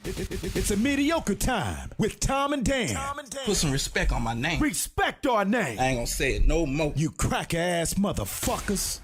It's a mediocre time with Tom and Dan. Put some respect on my name. Respect our name. I ain't gonna say it no more. You crack ass motherfuckers.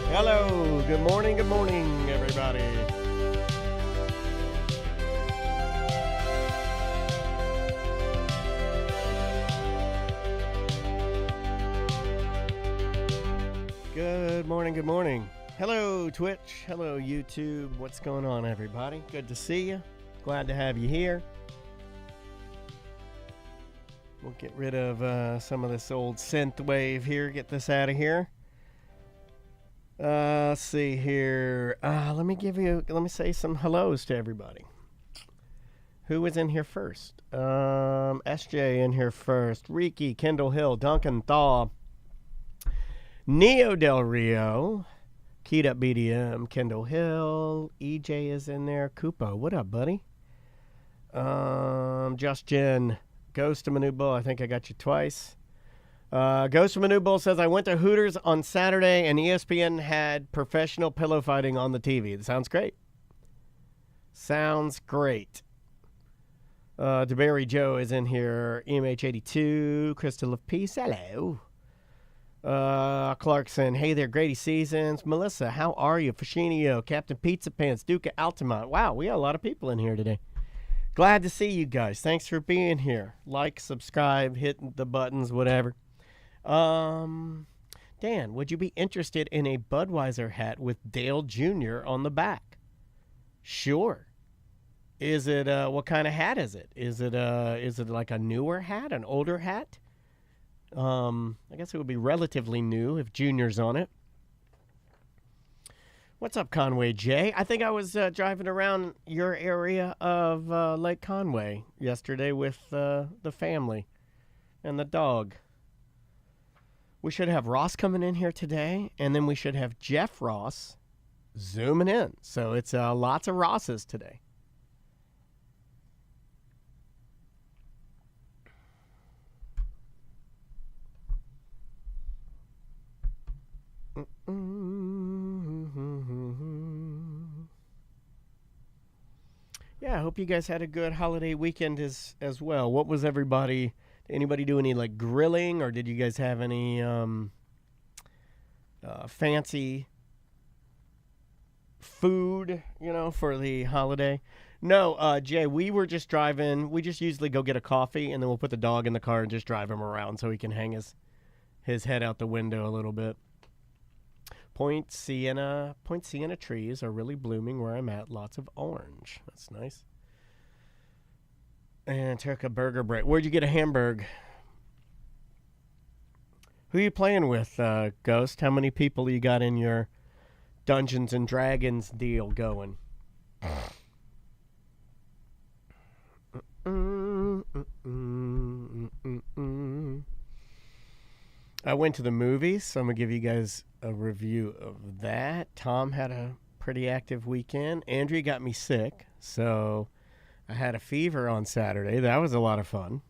Hello, good morning, everybody. Good morning. Hello, Twitch. Hello, YouTube. What's going on, everybody? Good to see you. Glad to have you here. We'll get rid of some of this old synth wave here. Get this out of here. Let's see here. Let me say some hellos to everybody. Who was in here first? SJ in here first. Riki, Kendall Hill, Duncan Thaw, Neo Del Rio, Keyed Up BDM, Kendall Hill, EJ is in there. Koopa, what up, buddy? Just Jen, Ghost of Manu Bull, I think I got you twice. Ghost of Manu Bull says, I went to Hooters on Saturday and ESPN had professional pillow fighting on the TV. That sounds great. Sounds great. DeBerry Joe is in here. EMH82, Crystal of Peace, hello. Clarkson, hey there, Grady Seasons. Melissa, how are you? Fascinio, Captain Pizza Pants, Duca Altamont. Wow, we got a lot of people in here today. Glad to see you guys. Thanks for being here. Like, subscribe, hit the buttons, whatever. Dan, would you be interested in a Budweiser hat with Dale Jr. on the back? Sure. Is it, what kind of hat is it? Is it like a newer hat, an older hat? I guess it would be relatively new if Junior's on it. What's up, Conway J? I think I was driving around your area of Lake Conway yesterday with the family and the dog. We should have Ross coming in here today, and then we should have Jeff Ross zooming in. So it's lots of Rosses today. Yeah, I hope you guys had a good holiday weekend as well. What was everybody... Anybody do any like grilling, or did you guys have any fancy food, for the holiday? No, Jay, we were just driving. We just usually go get a coffee, and then we'll put the dog in the car and just drive him around so he can hang his head out the window a little bit. Point Sienna trees are really blooming where I'm at. Lots of orange. That's nice. And took a burger break. Where'd you get a hamburger? Who are you playing with, Ghost? How many people you got in your Dungeons and Dragons deal going? I went to the movies, so I'm going to give you guys a review of that. Tom had a pretty active weekend. Andrea got me sick, so I had a fever on Saturday. That was a lot of fun.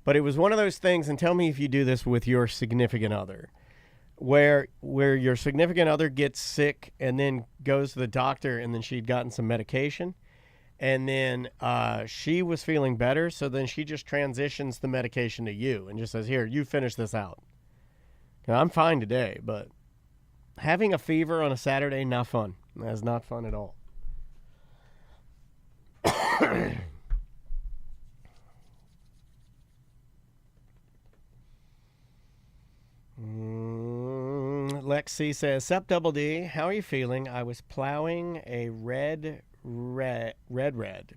But it was one of those things, and tell me if you do this with your significant other, where your significant other gets sick and then goes to the doctor, and then she'd gotten some medication, and then she was feeling better, so then she just transitions the medication to you and just says, here, you finish this out. Now, I'm fine today, but having a fever on a Saturday, not fun. That's not fun at all. Lexi says, Sup Double D, how are you feeling? I was plowing a red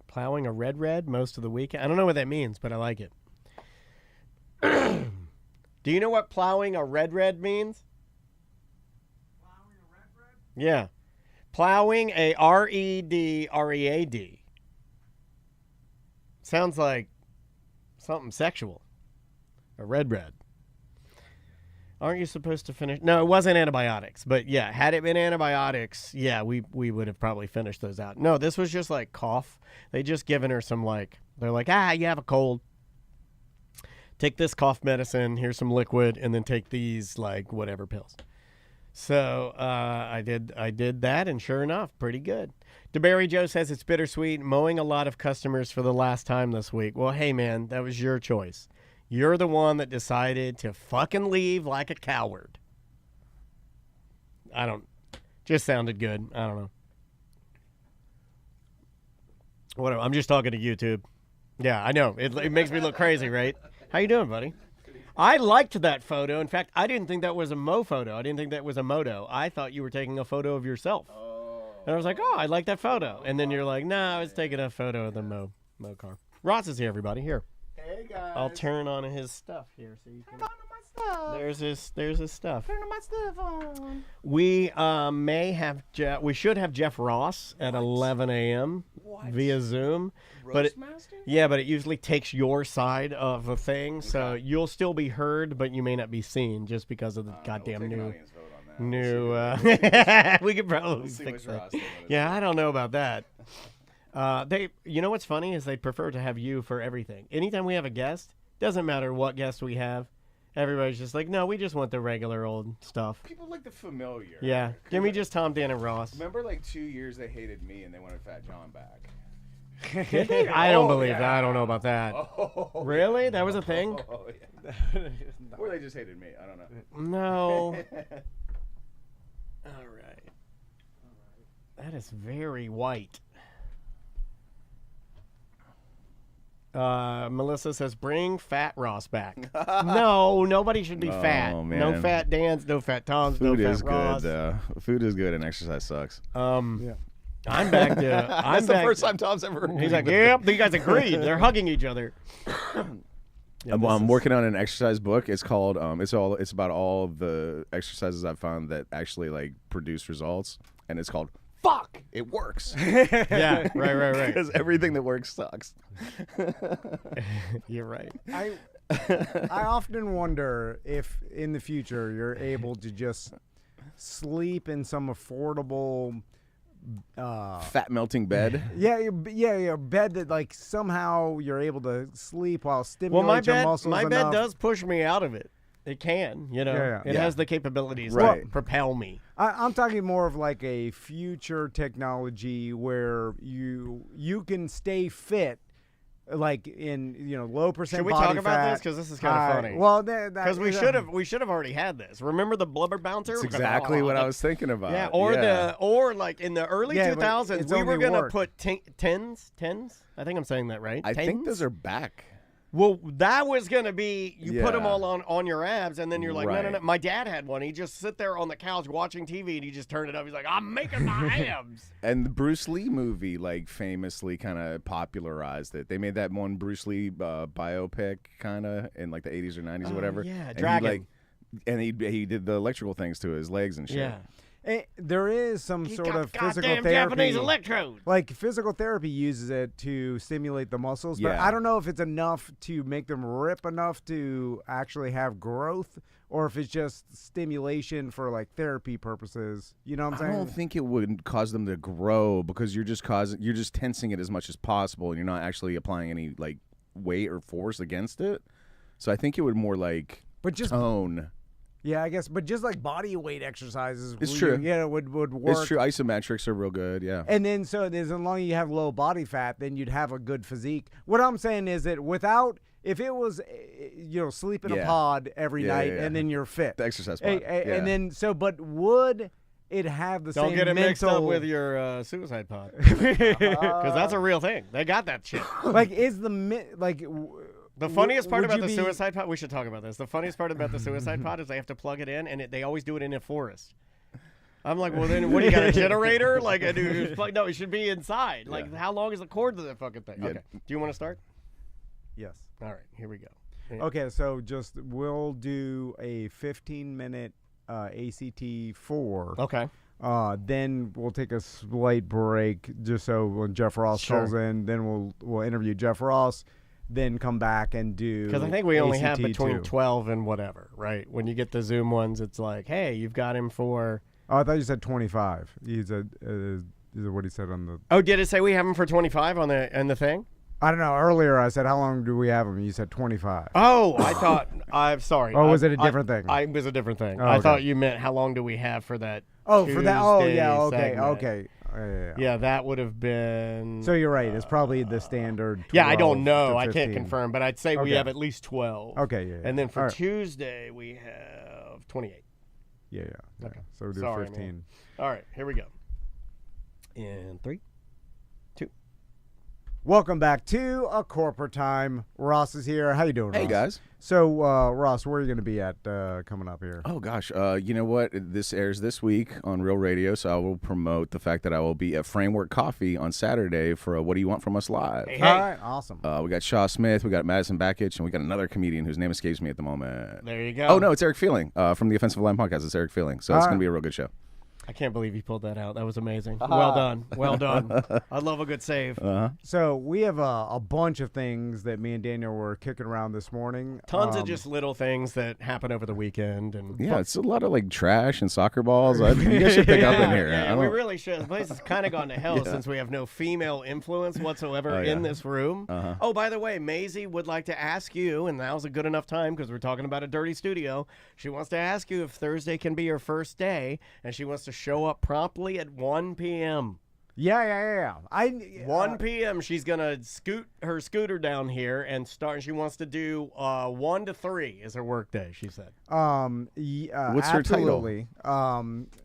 plowing a red most of the weekend. I don't know what that means, but I like it. Do you know what plowing a red means? Plowing a red? Yeah. Plowing a REDREAD. Sounds like something sexual. A red. Aren't you supposed to finish? No, it wasn't antibiotics. But yeah, had it been antibiotics, yeah, we would have probably finished those out. No, this was just like cough. They just given her some they're like, you have a cold. Take this cough medicine, here's some liquid, and then take these whatever pills. So I did that, and sure enough, pretty good. DeBerry Joe says it's bittersweet, mowing a lot of customers for the last time this week. Well, hey, man, that was your choice. You're the one that decided to fucking leave like a coward. Just sounded good. I don't know. Whatever. I'm just talking to YouTube. Yeah, I know. It makes me look crazy, right? How you doing, buddy? I liked that photo. In fact, I didn't think that was a Mo photo. I didn't think that was a moto. I thought you were taking a photo of yourself. And I was like, I like that photo. And then you're like, no, I was taking a photo of the Mo car. Ross is here, everybody. Here. Hey, guys. I'll turn on his stuff here so you can. Turn on my stuff. There's his stuff. Turn on my stuff on. We we should have Jeff Ross at 11 a.m. via Zoom. But it usually takes your side of the thing, so you'll still be heard, but you may not be seen just because of the goddamn new. We could probably fix that. Yeah, I don't know about that. You know what's funny is they prefer to have you for everything. Anytime we have a guest, doesn't matter what guest we have, everybody's just like, no, we just want the regular old stuff. People like the familiar. Yeah, give me just Tom, Dan, and Ross. Remember 2 years they hated me and they wanted Fat John back. I don't believe that. I don't know about that. Really? That was a thing? Oh, yeah. Or they just hated me. I don't know. No. All right. That is very white. Melissa says, bring Fat Ross back. No, nobody should be fat. Man. No fat Dans, no fat Toms, Food no fat is Ross. good. Food is good and exercise sucks. Yeah. I'm back to. That's the first time Tom's ever. He's like, yep. You guys agreed. They're hugging each other. Yeah, I'm working on an exercise book. It's called. It's about all of the exercises I've found that actually produce results, and it's called "Fuck, It Works." Yeah, right. Because everything that works sucks. You're right. I often wonder if in the future you're able to just sleep in some affordable fat melting bed. Yeah, bed that somehow you're able to sleep while stimulating your muscles. My bed does push me out of it. It can, It has the capabilities to propel me. I'm talking more of a future technology where you can stay fit like in low percent Should we body talk about fat, this? Because this is kind of funny. Well, because we should have already had this. Remember the blubber bouncer? That's exactly what I was thinking about. Yeah, or like in the early 2000s, we were gonna put tens. I think I'm saying that right. I think those are back. Well, that was going to be, you put them all on your abs, and then you're like, Right. no. My dad had one. He just sit there on the couch watching TV, and he just turned it up. He's like, I'm making my abs. And the Bruce Lee movie, like, famously kind of popularized it. They made that one Bruce Lee biopic, kind of, in, like, the 80s or 90s or whatever. Yeah, and Dragon. He did the electrical things to his legs and shit. Yeah. There is some He's sort got of physical goddamn therapy. Japanese electrodes. Like physical therapy uses it to stimulate the muscles, but Yeah. I don't know if it's enough to make them rip enough to actually have growth, or if it's just stimulation for like therapy purposes. You know what I'm saying? I don't think it would cause them to grow because you're just tensing it as much as possible, and you're not actually applying any like weight or force against it. So I think it would more like tone. Yeah, I guess, but just like body weight exercises. It's true. Yeah, would work. It's true. Isometrics are real good. Yeah. And then as long as you have low body fat, then you'd have a good physique. What I'm saying is that if it was, sleep in a pod every night and then you're fit. The exercise pod. And then, but would it have the same Don't get it mixed up with your suicide pod. Because that's a real thing. They got that shit. Like, The funniest part would about you the be- suicide pod, we should talk about this. The funniest part about the suicide pod is they have to plug it in, and they always do it in a forest. I'm like, well, then what do you got, a generator? Like, no, it should be inside. Like, how long is the cord to that fucking thing? Yeah. Okay. Do you want to start? Yes. All right, here we go. Okay, so we'll do a 15-minute ACT 4. Okay. Then we'll take a slight break just so when Jeff Ross calls in, then we'll interview Jeff Ross. Then come back and do. Because I think we only have ACT between 2. 12 and whatever, right? When you get the Zoom ones, it's like, hey, you've got him for. Oh, I thought you said 25. He said what he said on the. Oh, did it say we have him for 25 on the thing? I don't know. Earlier I said how long do we have him? You said 25. Oh, I thought. I'm sorry. Or was it a different thing? It was a different thing. Oh, I okay. thought you meant how long do we have for that. Oh, for that. Oh, Tuesday yeah. Okay. segment. Okay. Yeah. Yeah, that would have been. So you're right. It's probably the standard. 12 yeah, I don't know. to I can't 15. confirm, but I'd say we Okay. have at least 12. Okay. Yeah. And then for All right. Tuesday we have 28. Yeah. Okay. So we'll do Sorry, 15. man. All right, here we go. In 3, 2. Welcome back to A Corporate Time. Ross is here. How you doing, Hey Ross? guys. So, Ross, where are you going to be at coming up here? Oh gosh. You know what? This airs this week on Real Radio, so I will promote the fact that I will be at Framework Coffee on Saturday for a What Do You Want From Us Live. Hey. All right. Awesome. We got Shaw Smith, we got Madison Backitch, and we got another comedian whose name escapes me at the moment. There you go. Oh no, it's Eric Feeling from the Offensive Line podcast. It's Eric Feeling, so it's All going right. to be a real good show. I can't believe you pulled that out. That was amazing. Well done. Well done. I love a good save. So we have a bunch of things that me and Daniel were kicking around this morning. Tons of just little things that happen over the weekend. And Yeah, it's a lot of like trash and soccer balls. You guys should pick up in here. Yeah, I we don't- really should. The place has kind of gone to hell since we have no female influence whatsoever in this room. Oh, by the way, Maisie would like to ask you, and now's a good enough time because we're talking about a dirty studio. She wants to ask you if Thursday can be your first day, and she wants to show up promptly at 1 p.m. Yeah. 1 p.m. She's gonna scoot her scooter down here and start. She wants to do 1 to 3 is her work day. She said. What's her title? absolutely.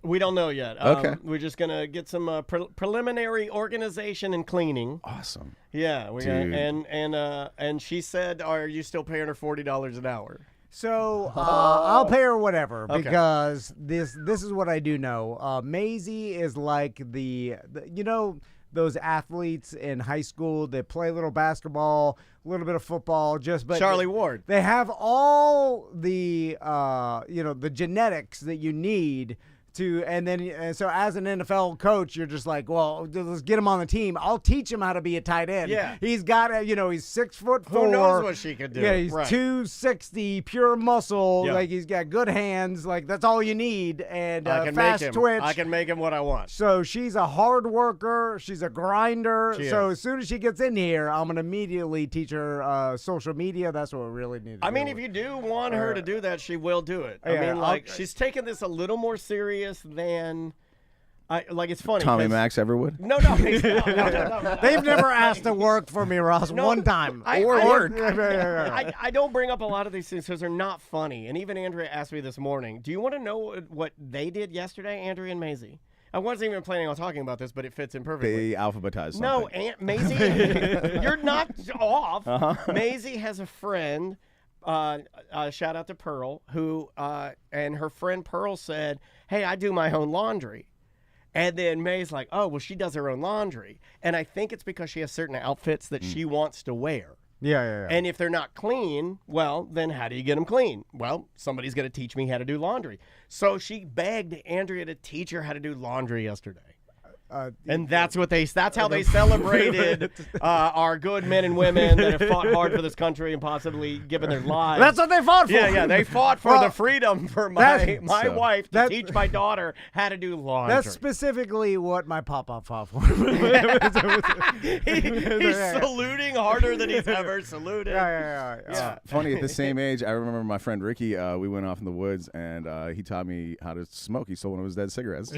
We don't know yet. Okay. We're just gonna get some preliminary organization and cleaning. Awesome. Yeah, Dude. and she said, "Are you still paying her $40 an hour?" So I'll pay her whatever Okay. because this is what I do know. Maisie is like the those athletes in high school that play a little basketball, a little bit of football, but Charlie Ward. They have all the the genetics that you need to, and so as an NFL coach, you're just like, well, let's get him on the team. I'll teach him how to be a tight end. Yeah. He's got he's 6'4". Who knows what she could do? Yeah, he's Right. 260, pure muscle. Yeah. Like he's got good hands. Like that's all you need, and I can fast make him. twitch. I can make him what I want. So she's a hard worker. She's a grinder. She So is. as soon as she gets in here, I'm gonna immediately teach her social media. That's what we really need to I do. mean, if you do want her to do that, she will do it. I Yeah, mean, like she's taking this a little more serious than Like it's funny. Tommy Max Everwood? No. No. They've never asked to work for me, Ross, one time. I don't bring up a lot of these things because they're not funny. And even Andrea asked me this morning, do you want to know what they did yesterday, Andrea and Maisie? I wasn't even planning on talking about this, but it fits in perfectly. They alphabetized something. No, Maisie, you're not off. Maisie has a friend, shout out to Pearl, who, and her friend Pearl said, hey, I do my own laundry. And then May's like, oh, well, she does her own laundry. And I think it's because she has certain outfits that she wants to wear. Yeah. And if they're not clean, well, then how do you get them clean? Well, somebody's going to teach me how to do laundry. So she begged Andrea to teach her how to do laundry yesterday. And that's how they celebrated our good men and women that have fought hard for this country and possibly given their lives. That's what they fought for. Yeah, they fought for the freedom for my wife to teach my daughter how to do laundry. That's specifically what my papa fought for. He's saluting harder than he's ever saluted. Yeah. Funny, at the same age, I remember my friend Ricky, we went off in the woods, and he taught me how to smoke. He stole one of his dead cigarettes.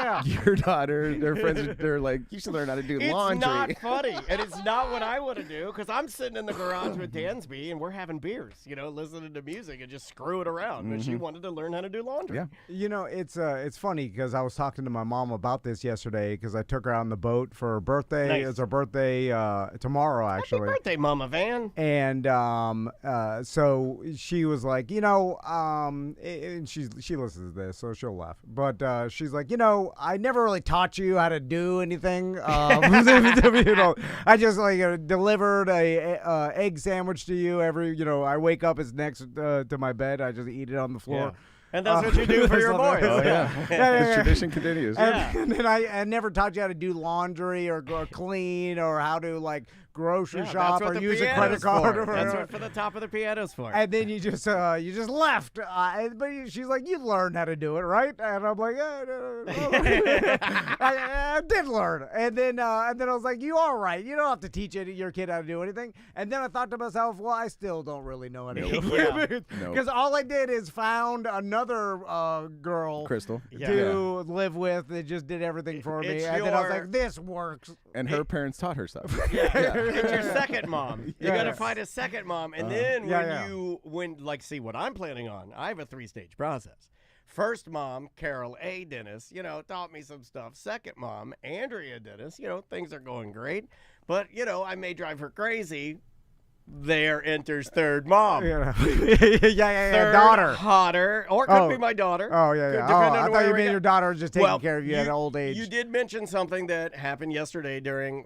Now, your daughter, their friends, they're like, you should learn how to do laundry. It's not funny, and it's not what I want to do, because I'm sitting in the garage with Dansby, and we're having beers, listening to music and just screw it around. But she wanted to learn how to do laundry. Yeah. It's funny, because I was talking to my mom about this yesterday, because I took her on the boat for her birthday. Nice. It's her birthday tomorrow, actually. Happy birthday, Mama Van. And so she was like, and she listens to this, so she'll laugh. But she's like, I never really taught you how to do anything. I just delivered a egg sandwich to you every. I wake up, it's next to my bed. I just eat it on the floor. Yeah. And that's what you do for your boys. Oh, yeah. The tradition continues. And then I never taught you how to do laundry or clean or how to grocery shop or use a credit card. That's what for the top of the piano's for. And then you just left. But she's like, you learned how to do it, right? And I'm like, I did learn. And then I was like, you are right. You don't have to teach your kid how to do anything. And then I thought to myself, well, I still don't really know how to do it. Because all I did is found another girl, Crystal, to live with that just did everything for me. And then I was like, this works. And her parents taught her stuff. It's your second mom. You got to find a second mom. And then see what I'm planning on, I have a 3-stage process. First mom, Carol A. Dennis, taught me some stuff. Second mom, Andrea Dennis, things are going great. But, I may drive her crazy. There enters third mom. Third daughter. Hotter. Or it could be my daughter. Oh, yeah. I thought you meant your daughter was just taking care of you at old age. You did mention something that happened yesterday 2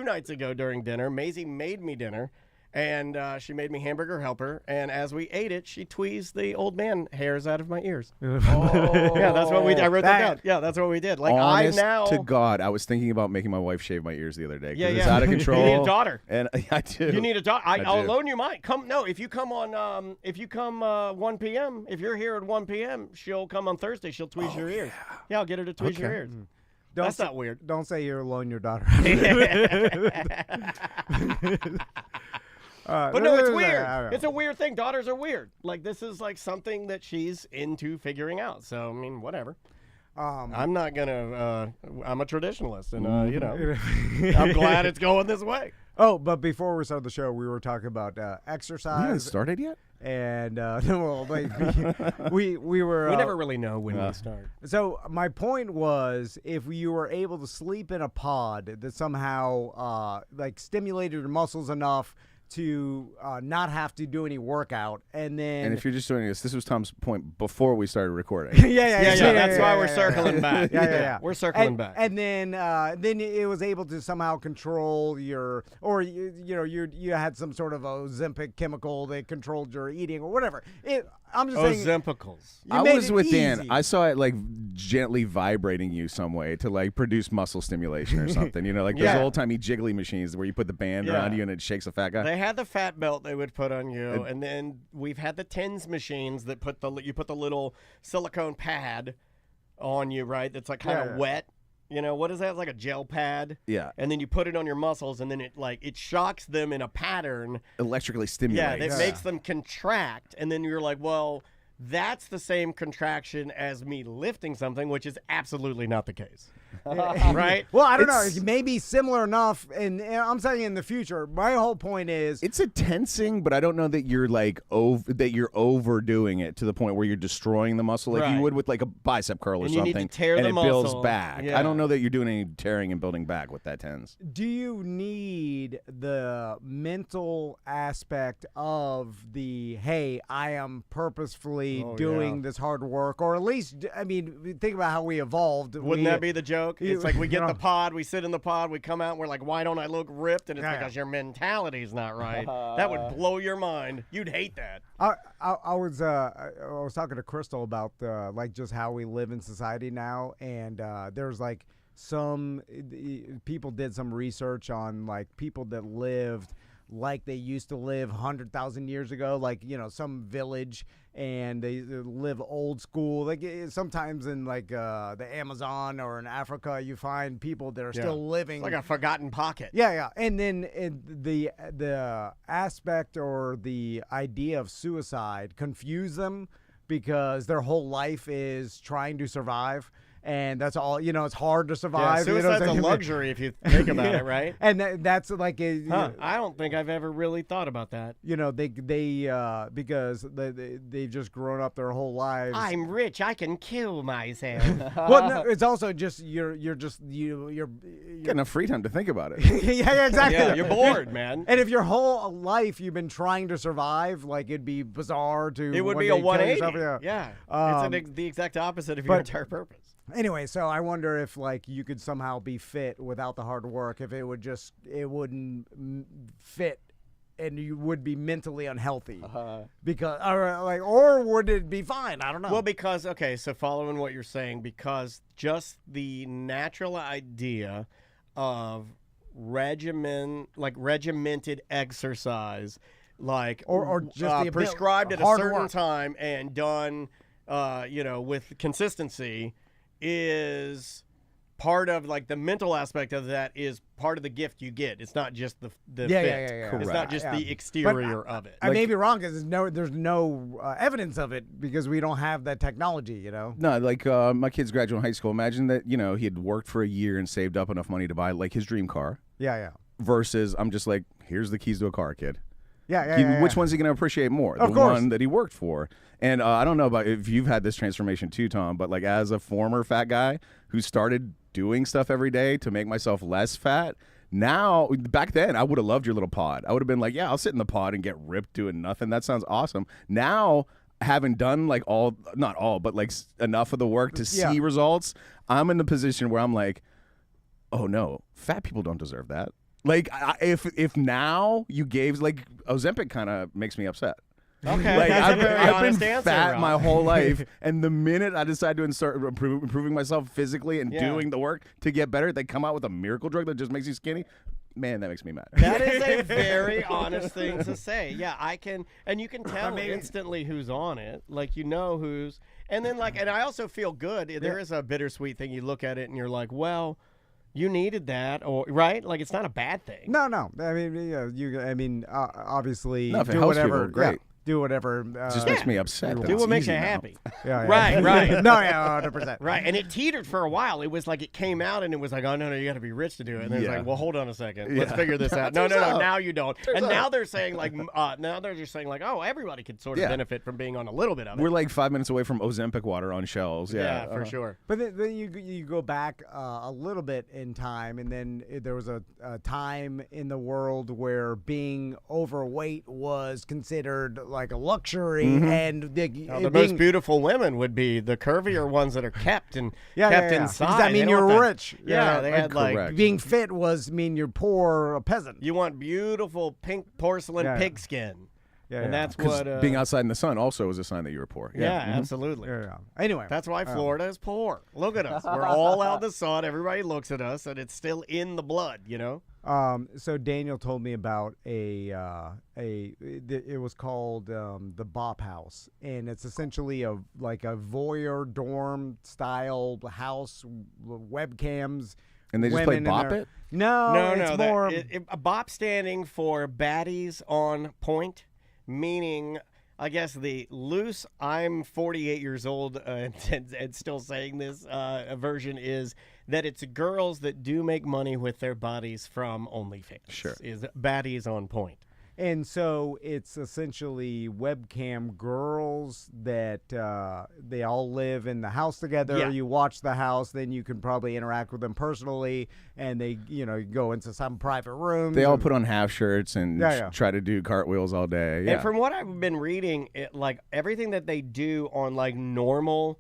nights ago during dinner. Maisie made me dinner, and she made me hamburger helper. And as we ate it, she tweezed the old man hairs out of my ears. Yeah, that's what we did. I wrote that down. Yeah, that's what we did. Honest to God, I was thinking about making my wife shave my ears the other day. Yeah. It's out of control. You need a daughter. And I do. You need a daughter. I'll loan you mine. If you come 1 p.m., if you're here at 1 p.m., she'll come on Thursday. She'll tweeze your ears. Yeah, I'll get her to tweeze your ears. That's not weird. Don't say you'll loan your daughter. But no, it's weird. It's a weird thing. Daughters are weird. This is something that she's into figuring out. So, whatever. I'm not going to, I'm a traditionalist, and, I'm glad it's going this way. Oh, but before we started the show, we were talking about exercise. We haven't started yet? And, we were... We never really know when we start. So, my point was, if you were able to sleep in a pod that somehow, stimulated your muscles enough to not have to do any workout, and then... And if you're just doing this was Tom's point before we started recording. Yeah. That's why we're circling back. Yeah. We're circling back. And then it was able to somehow control you had some sort of Ozempic chemical that controlled your eating or whatever. I'm just saying... Ozempicals. I was with Dan. I saw it gently vibrating you some way to produce muscle stimulation or something. Those old-timey jiggly machines where you put the band around you and it shakes a fat guy. They had the fat belt they would put on you, and then we've had the TENS machines that you put the little silicone pad on you, right? That's kind of wet. What is that? It's like a gel pad. Yeah. And then you put it on your muscles, and then it shocks them in a pattern. Electrically stimulates. Yeah, that makes them contract, and then you're like, well, that's the same contraction as me lifting something, which is absolutely not the case. Right? Well, I don't know. It may be similar enough, and I'm saying in the future. My whole point is it's a tensing, but I don't know that you're like that you're overdoing it to the point where you're destroying the muscle like you would with like a bicep curl or and something, you need to tear and the it muscle. builds back. Yeah. I don't know that you're doing any tearing and building back with that tens. do you need the mental aspect of the, hey, I am purposefully doing this hard work, or at least, I mean, think about how we evolved. Wouldn't that be the joke? It's like we get the pod, we sit in the pod, we come out, and we're like, why don't I look ripped? And it's because your mentality's not right. That would blow your mind. You'd hate that. I was talking to Crystal about like just how we live in society now, and there's like some people did some research on like people that lived like they used to live 100,000 years ago, like, you know, some village, and they live old school. Like sometimes in like the Amazon or in Africa, you find people that are still living. It's like a forgotten pocket. Yeah. And then the aspect or the idea of suicide confuse them because their whole life is trying to survive. And that's all, you know, it's hard to survive. Suicide's a luxury if you think about it, right? And that's like I don't think I've ever really thought about that. You know, they because they've just grown up their whole lives. I'm rich. I can kill myself. Well, no, it's also just you're Get enough free time to think about it. yeah, exactly. Yeah, you're bored, man. And if your whole life you've been trying to survive, like it'd be bizarre to. It would be a 180. Yeah. It's the exact opposite of your entire purpose. Anyway, so I wonder if like you could somehow be fit without the hard work, if it wouldn't fit, and you would be mentally unhealthy because, or would it be fine? I don't know. Well, because so following what you're saying, because just the natural idea of regimented exercise, like or just prescribed at a certain time and done, with consistency, is part of like the mental aspect of that is part of the gift you get. It's not just the fit. Yeah. It's not just the exterior of it. I may be wrong because there's no evidence of it because we don't have that technology, you know? No, like my kid's graduating high school. Imagine that, you know, he had worked for a year and saved up enough money to buy like his dream car. Yeah. Versus I'm just like, here's the keys to a car, kid. Yeah. Which one's he going to appreciate more? Of the course. one that he worked for. And I don't know about if you've had this transformation too, Tom, but like as a former fat guy who started doing stuff every day to make myself less fat, now, back then, I would have loved your little pod. I would have been like, yeah, I'll sit in the pod and get ripped doing nothing. That sounds awesome. Now, having done like not all, but like enough of the work to see results, I'm in the position where I'm like, oh no, fat people don't deserve that. Like, if now you gave, like, Ozempic kind of makes me upset. Okay, like, that's a very I've honest been answer, fat Rob. my whole life, and the minute I decide to start improving myself physically and doing the work to get better, they come out with a miracle drug that just makes you skinny. Man, that makes me mad. That is a very honest thing to say. Yeah, I can, and you can tell instantly who's on it. Like, you know who's, and then like, and I also feel good. There is a bittersweet thing. You look at it and you're like, well, you needed that, or right? Like, it's not a bad thing. No. I mean, obviously, No, if it do helps whatever. people, great. Yeah, do whatever. It just makes me upset. Do what makes you happy. Yeah. Right. No, 100%. Right, and it teetered for a while. It was like it came out, and it was like, oh, no, you got to be rich to do it. And then it's like, well, hold on a second. Let's figure this out. No, now you don't. And now they're saying, like, oh, everybody could sort of benefit from being on a little bit of it. We're like 5 minutes away from Ozempic water on shelves. Yeah, for sure. But then you go back a little bit in time, and then there was a time in the world where being overweight was considered like a luxury. And the most beautiful women would be the curvier ones that are kept and kept inside. Does that mean you're rich? Yeah, they had like being fit mean you're poor, a peasant. You want beautiful pink porcelain pigskin. And that's what being outside in the sun also is a sign that you were poor. Yeah, absolutely. Yeah. Anyway, that's why Florida is poor. Look at us. We're all out in the sun. Everybody looks at us, and it's still in the blood. You know. So Daniel told me about it was called the Bop House, and it's essentially a voyeur dorm style house, webcams. And they just play Bop it? No, it's more a Bop standing for baddies on point, meaning I guess the loose, I'm 48 years old and still saying this version is that it's girls that do make money with their bodies from OnlyFans. Sure. Is baddies on point. And so it's essentially webcam girls that they all live in the house together. Yeah. You watch the house, then you can probably interact with them personally, and they, go into some private room. They all put on half shirts and Yeah. try to do cartwheels all day. Yeah. And from what I've been reading, everything that they do on normal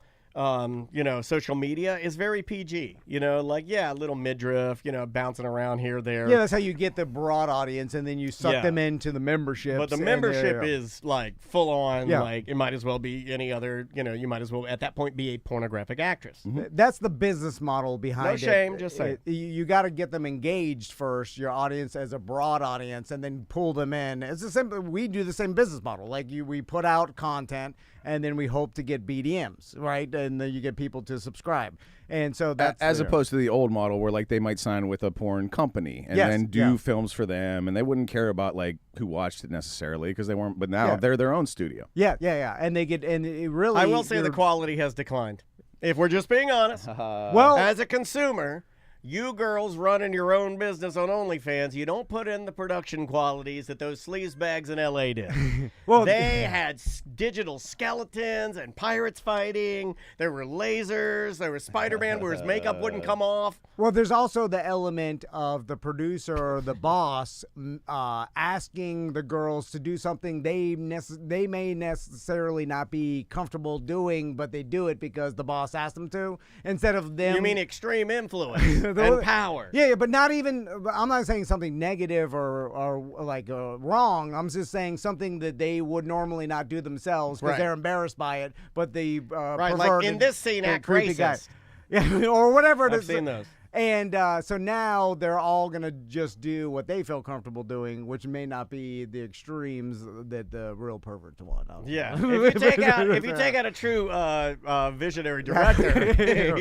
social media is very PG. A little midriff, bouncing around here, there. Yeah, that's how you get the broad audience, and then you suck them into the membership. But the membership is full on. Yeah. It might as well be any other. You might as well at that point be a pornographic actress. That's the business model behind it. No shame, just saying. You got to get them engaged first, your audience as a broad audience, and then pull them in. It's the same. We do the same business model. We put out content, and then we hope to get BDMs, right? And then you get people to subscribe. And so that's as opposed to the old model where they might sign with a porn company and then do films for them, and they wouldn't care about who watched it necessarily because they weren't. But now they're their own studio. Yeah, and they get it really. I will say the quality has declined. If we're just being honest, well, as a consumer. You girls running your own business on OnlyFans, you don't put in the production qualities that those sleazebags in LA did. They had digital skeletons and pirates fighting. There were lasers. There was Spider-Man where his makeup wouldn't come off. Well, there's also the element of the producer or the boss asking the girls to do something they may necessarily not be comfortable doing, but they do it because the boss asked them to, instead of them. You mean extreme influence? And power. Yeah, but not even. I'm not saying something negative or wrong. I'm just saying something that they would normally not do themselves because they're embarrassed by it. But the like in this scene, act racist. Yeah, or whatever it is. I've seen those. And so now they're all going to just do what they feel comfortable doing, which may not be the extremes that the real perverts want. Yeah. If you take out a true visionary director,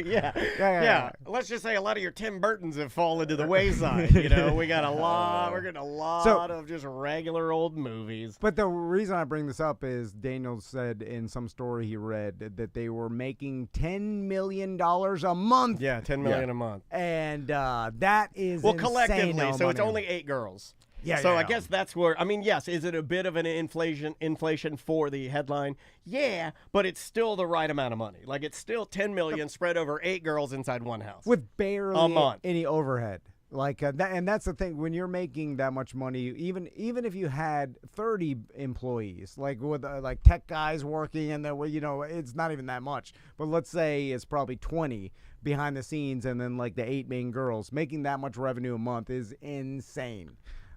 yeah. Let's just say a lot of your Tim Burtons have fallen to the wayside. We're getting a lot of just regular old movies. But the reason I bring this up is Daniel said in some story he read that they were making $10 million a month. Yeah, $10 million a month. And that is collectively, so money. it's only 8 girls. Yeah. So I guess that's where yes, is it a bit of an inflation for the headline? Yeah, but it's still the right amount of money. It's still $10 million spread over 8 girls inside one house with barely a month. Any overhead. And that's the thing, when you're making that much money, even if you had 30 employees, with tech guys working, and it's not even that much. But let's say it's probably 20 behind the scenes, and then the 8 main girls, making that much revenue a month is insane.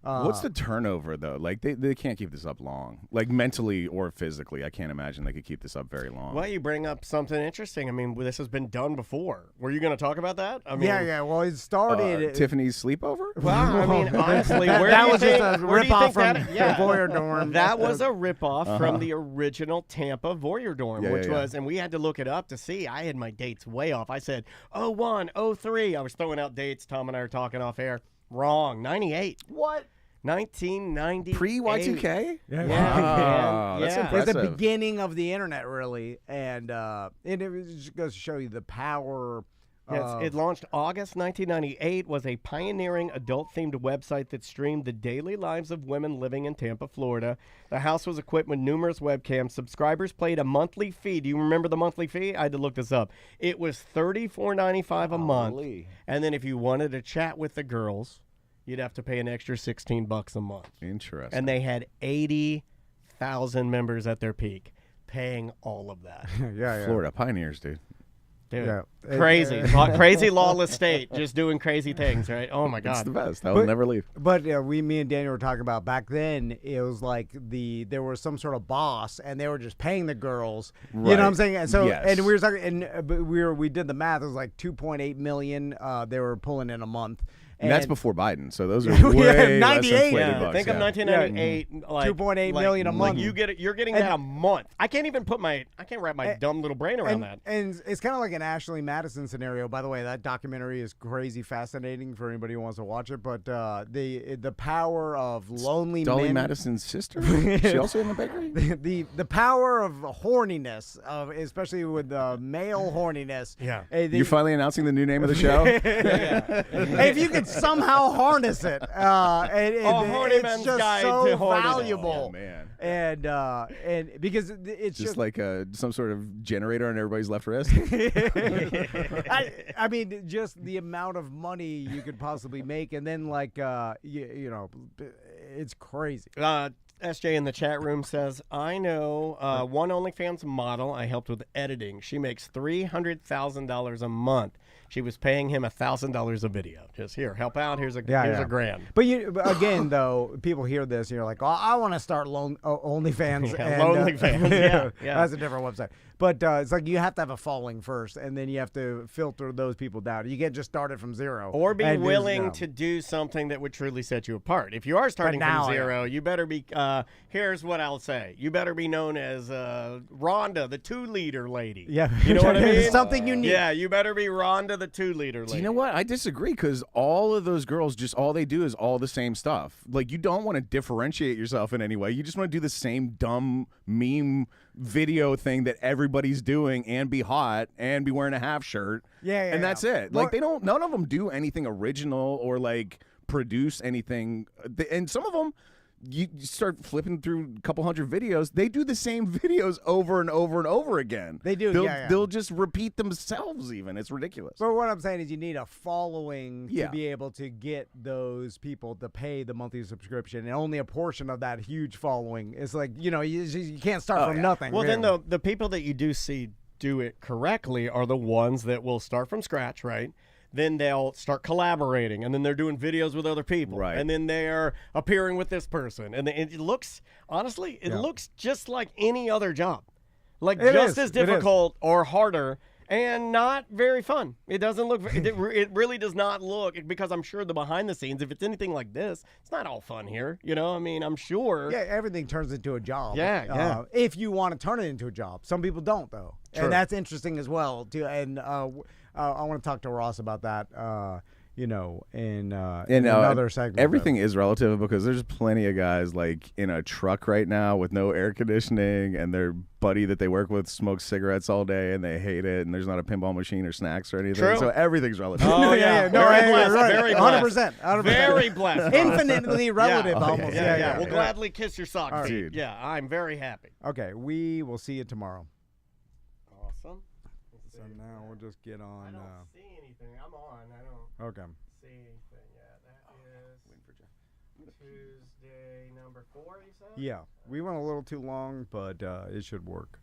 What's the turnover though? They can't keep this up long, mentally or physically. I can't imagine they could keep this up very long. Well, you bring up something interesting. I mean, this has been done before. Were you going to talk about that? I mean, yeah. Well, it started Tiffany's sleepover. Well, I mean, honestly, that was just a ripoff from the Voyeur Dorm. That was a ripoff from the original Tampa Voyeur Dorm, which was, and we had to look it up to see. I had my dates way off. I said 01, 03. I was throwing out dates. Tom and I were talking off air. Wrong. 98. What? 1998. Pre-Y2K? Yeah. Wow, that's impressive. It's the beginning of the internet, really. And it just goes to show you the power. It launched August 1998, was a pioneering adult-themed website that streamed the daily lives of women living in Tampa, Florida. The house was equipped with numerous webcams. Subscribers paid a monthly fee. Do you remember the monthly fee? I had to look this up. It was $34.95 a month. And then if you wanted to chat with the girls, you'd have to pay an extra $16 a month. Interesting. And they had 80,000 members at their peak, paying all of that. Yeah. Florida pioneers, dude. Dude, crazy. Crazy lawless state, just doing crazy things, right? Oh, my God. It's the best. I will never leave. But me and Daniel were talking about back then, it was there was some sort of boss, and they were just paying the girls. Right. You know what I'm saying? And so, yes. and we were talking, and we did the math. It was $2.8 million they were pulling in a month. And that's before Biden, so those are Yeah, way less 98. than inflated Yeah, bucks. think of 1998, like 2.8 million a month. You're getting that a month. I can't wrap my dumb little brain around that. And it's kind of like an Ashley Madison scenario. By the way, that documentary is crazy fascinating for anybody who wants to watch it. But the power of lonely Dolly men. Madison's sister? Is she also in the bakery? The power of horniness, especially with male horniness. Yeah. You're finally announcing the new name of the show? Hey, if you could somehow harness it, horny it's man's just guide so to horniness. valuable. Oh, man. And because it's Just like some sort of generator on everybody's left wrist? I mean, just the amount of money you could possibly make, and then you know, it's crazy. SJ in the chat room says, I know one OnlyFans model I helped with editing. She makes $300,000 a month. She was paying him $1,000 a video. Just here, help out. Here's a grand. But again, though, people hear this and you're like, oh, I want to start OnlyFans. Yeah, OnlyFans. Yeah. That's a different website. But it's like you have to have a following first, and then you have to filter those people down. You can't just start it from zero. Or be willing to do something that would truly set you apart. If you are starting from zero, you better be, here's what I'll say. You better be known as Rhonda, the 2-liter lady. Yeah. You know what I mean? Something unique. Yeah, you better be Rhonda, the 2-liter lady. Do you know what? I disagree, because all of those girls, just all they do is all the same stuff. Like, you don't want to differentiate yourself in any way. You just want to do the same dumb meme video thing that everybody's doing and be hot and be wearing a half shirt. And that's it. Like, none of them do anything original or like produce anything. And some of them, you start flipping through a couple hundred videos, they do the same videos over and over and over again. They do. They'll just repeat themselves even. It's ridiculous. But what I'm saying is you need a following to be able to get those people to pay the monthly subscription, and only a portion of that huge following is like, you know, you can't start from nothing. Well, really. then the people that you do see do it correctly are the ones that will start from scratch, right? Then they'll start collaborating, and then they're doing videos with other people, right? And then they're appearing with this person, and it looks, honestly, it looks just like any other job, like just as difficult or harder, and not very fun. It doesn't look. It really does not look, because I'm sure the behind the scenes, if it's anything like this, it's not all fun here. You know, I mean, I'm sure. Yeah, everything turns into a job. Yeah. If you want to turn it into a job, some people don't though, and that's interesting as well too. And I want to talk to Ross about that. In another segment. Everything is relative, because there's plenty of guys like in a truck right now with no air conditioning, and their buddy that they work with smokes cigarettes all day and they hate it, and there's not a pinball machine or snacks or anything. True. So everything's relative. Oh yeah, very blessed. Very blessed. 100%. Very blessed. Infinitely relative, almost. Yeah. We'll gladly kiss your sock All right. feet. Yeah, I'm very happy. Okay, we will see you tomorrow. Awesome. So now we'll just get on. I don't see anything. I'm on. I don't Okay. see anything yet. That is Tuesday number 4, you said? Yeah, we went a little too long, but it should work.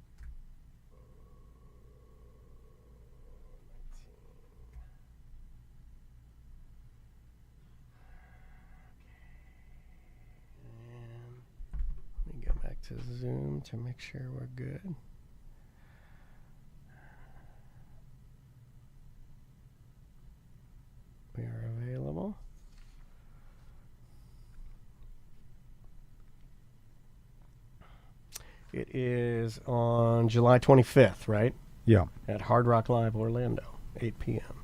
Let me go back to Zoom to make sure we're good. We are available. It is on July 25th, right? Yeah. At Hard Rock Live Orlando, 8 p.m.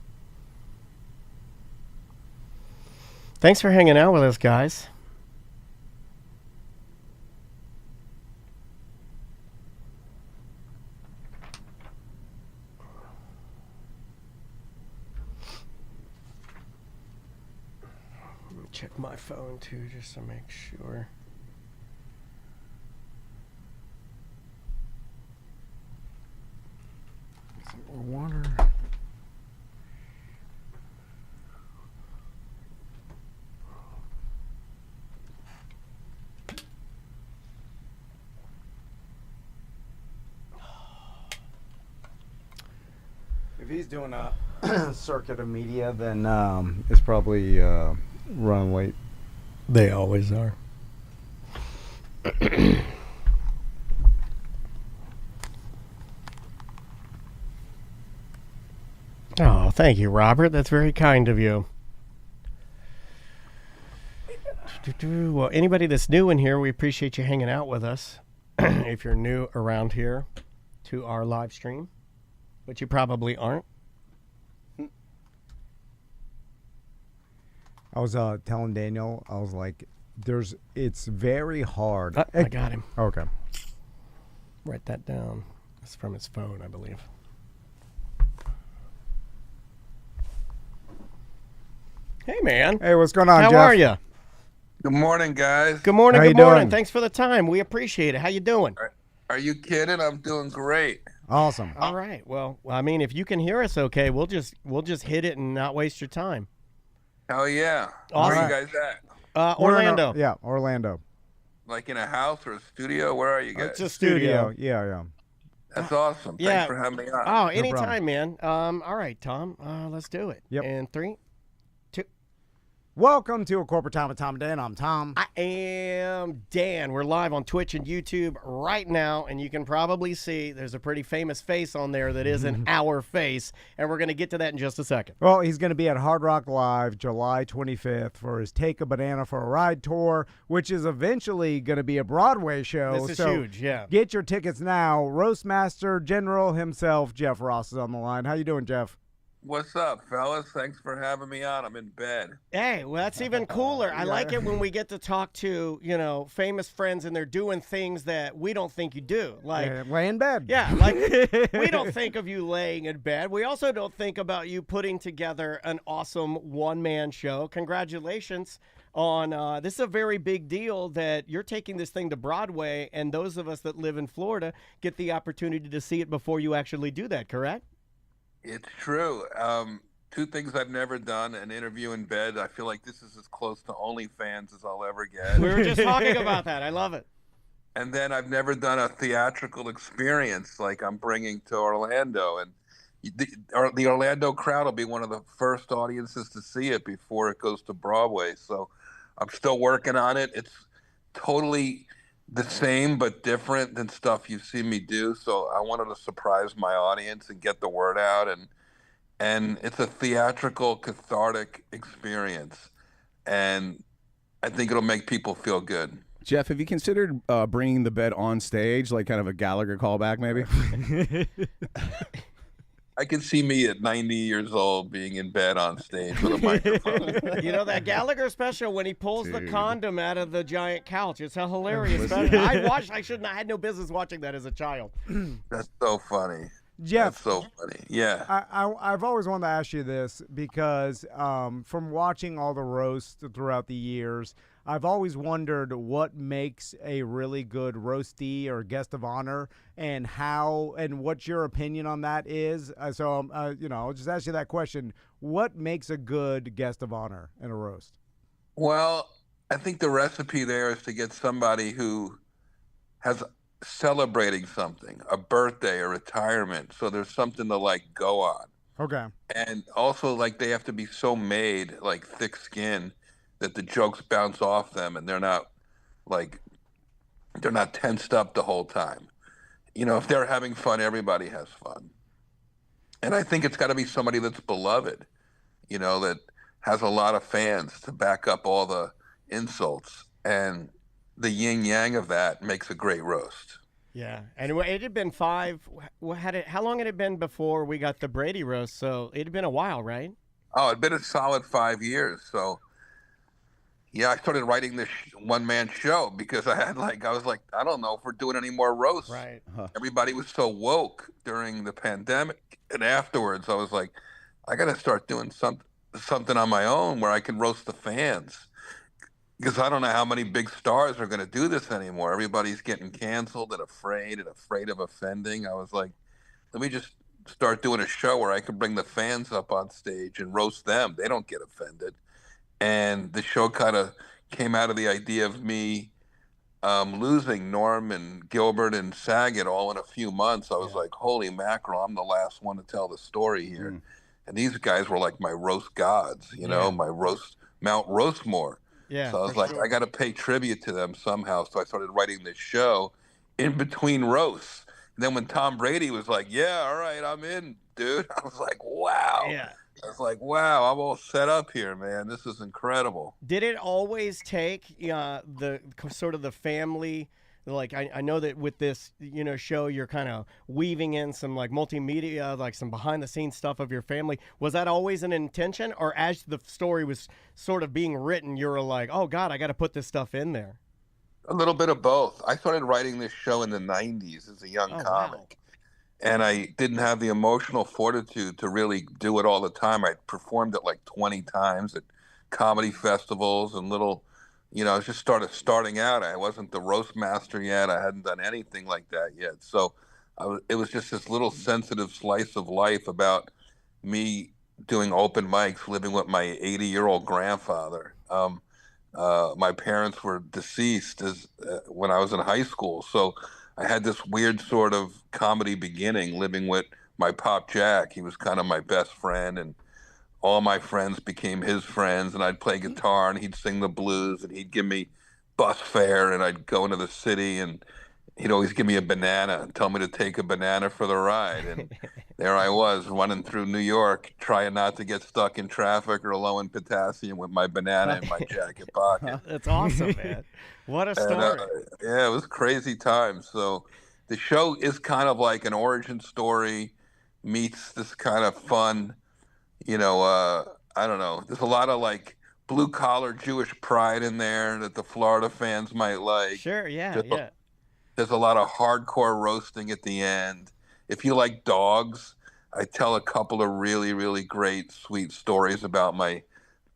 Thanks for hanging out with us, guys. Check my phone too, just to make sure. Some more water. If he's doing a circuit of media, then it's probably running late. They always are. Oh, thank you, Robert. That's very kind of you. Well, anybody that's new in here, we appreciate you hanging out with us. If you're new around here to our live stream, but you probably aren't. I was telling Daniel, I was like, it's very hard. I got him. Okay. Write that down. It's from his phone, I believe. Hey, man. Hey, what's going on, How Jeff? are you? Good morning, guys. Good morning. How you Good morning. doing? Thanks for the time. We appreciate it. How you doing? Are you kidding? I'm doing great. Awesome. All right. Well, I mean, if you can hear us okay, we'll just hit it and not waste your time. Hell yeah. Awesome. Where are you guys at? Orlando. Yeah, Orlando. Like in a house or a studio? Where are you guys? It's a studio. Yeah. That's awesome. Yeah. Thanks for having me on. Oh, anytime, man. All right, Tom. Let's do it. Yep. And 3, 2. Welcome to A Corporate Time with Tom and Dan. I'm Tom. I am Dan. We're live on Twitch and YouTube right now, and you can probably see there's a pretty famous face on there that isn't our face, and we're going to get to that in just a second. Well, he's going to be at Hard Rock Live July 25th for his Take a Banana for a Ride tour, which is eventually going to be a Broadway show. This is huge, yeah. Get your tickets now. Roastmaster General himself, Jeff Ross, is on the line. How you doing, Jeff? What's up, fellas? Thanks for having me on. I'm in bed. Hey, well, that's even cooler. I like it when we get to talk to, famous friends and they're doing things that we don't think you do. Like, lay in bed. yeah, like we don't think of you laying in bed. We also don't think about you putting together an awesome one-man show. Congratulations on this is a very big deal that you're taking this thing to Broadway, and those of us that live in Florida get the opportunity to see it before you actually do that, correct? It's true. Two things I've never done: an interview in bed. I feel like this is as close to OnlyFans as I'll ever get. We were just talking about that. I love it. And then I've never done a theatrical experience like I'm bringing to Orlando. And the Orlando crowd will be one of the first audiences to see it before it goes to Broadway. So I'm still working on it. It's totally the same but different than stuff you've seen me do. So I wanted to surprise my audience and get the word out. And it's a theatrical, cathartic experience. And I think it'll make people feel good. Jeff, have you considered bringing the bed on stage, like kind of a Gallagher callback, maybe? I can see me at 90 years old being in bed on stage with a microphone. You know that Gallagher special when he pulls the condom out of the giant couch. It's a hilarious special. I had no business watching that as a child. That's so funny. Jeff, That's so funny. Yeah. I've always wanted to ask you this because from watching all the roasts throughout the years, I've always wondered what makes a really good roastee or guest of honor, and what your opinion on that is. I'll just ask you that question: what makes a good guest of honor in a roast? Well, I think the recipe there is to get somebody who has celebrating something, a birthday, a retirement, so there's something to like go on. Okay. And also, like, they have to be so made, like, thick skin, that the jokes bounce off them and they're not tensed up the whole time. If they're having fun, everybody has fun. And I think it's got to be somebody that's beloved, that has a lot of fans to back up all the insults. And the yin yang of that makes a great roast. Yeah, and it had been how long had it been before we got the Brady roast? So it had been a while, right? Oh, it'd been a solid 5 years. So yeah, I started writing this one-man show because I was like, I don't know if we're doing any more roasts. Right. Everybody was so woke during the pandemic, and afterwards I was like, I got to start doing something on my own where I can roast the fans, because I don't know how many big stars are going to do this anymore. Everybody's getting canceled and afraid of offending. I was like, let me just start doing a show where I can bring the fans up on stage and roast them. They don't get offended. And the show kind of came out of the idea of me losing Norm and Gilbert and Saget all in a few months. I was like, holy mackerel, I'm the last one to tell the story here. And these guys were like my roast gods, my Mount Roastmore. Yeah. So I was like, I got to pay tribute to them somehow. So I started writing this show in between roasts. And then when Tom Brady was like, yeah, all right, I'm in, dude. I was like, wow. Yeah. I was like, wow, I'm all set up here, man. This is incredible. Did it always take the sort of the family? Like I know that with this show, you're kind of weaving in some like multimedia, like some behind the scenes stuff of your family. Was that always an intention, or as the story was sort of being written, you were like, oh God, I got to put this stuff in there? A little bit of both. I started writing this show in the 90s as a young comic. Wow. And I didn't have the emotional fortitude to really do it all the time. I performed it like 20 times at comedy festivals and little, I was just starting out. I wasn't the roast master yet. I hadn't done anything like that yet. So it was just this little sensitive slice of life about me doing open mics, living with my 80-year-old grandfather. My parents were deceased when I was in high school. So I had this weird sort of comedy beginning living with my Pop Jack. He was kind of my best friend, and all my friends became his friends, and I'd play guitar and he'd sing the blues and he'd give me bus fare, and I'd go into the city and he'd always give me a banana and tell me to take a banana for the ride. And there I was running through New York, trying not to get stuck in traffic or low in potassium with my banana in my jacket pocket. That's awesome, man. What a story. And, yeah, it was crazy times. So the show is kind of like an origin story meets this kind of fun, I don't know. There's a lot of like blue collar Jewish pride in there that the Florida fans might like. Sure, yeah. There's a lot of hardcore roasting at the end. If you like dogs, I tell a couple of really, really great, sweet stories about my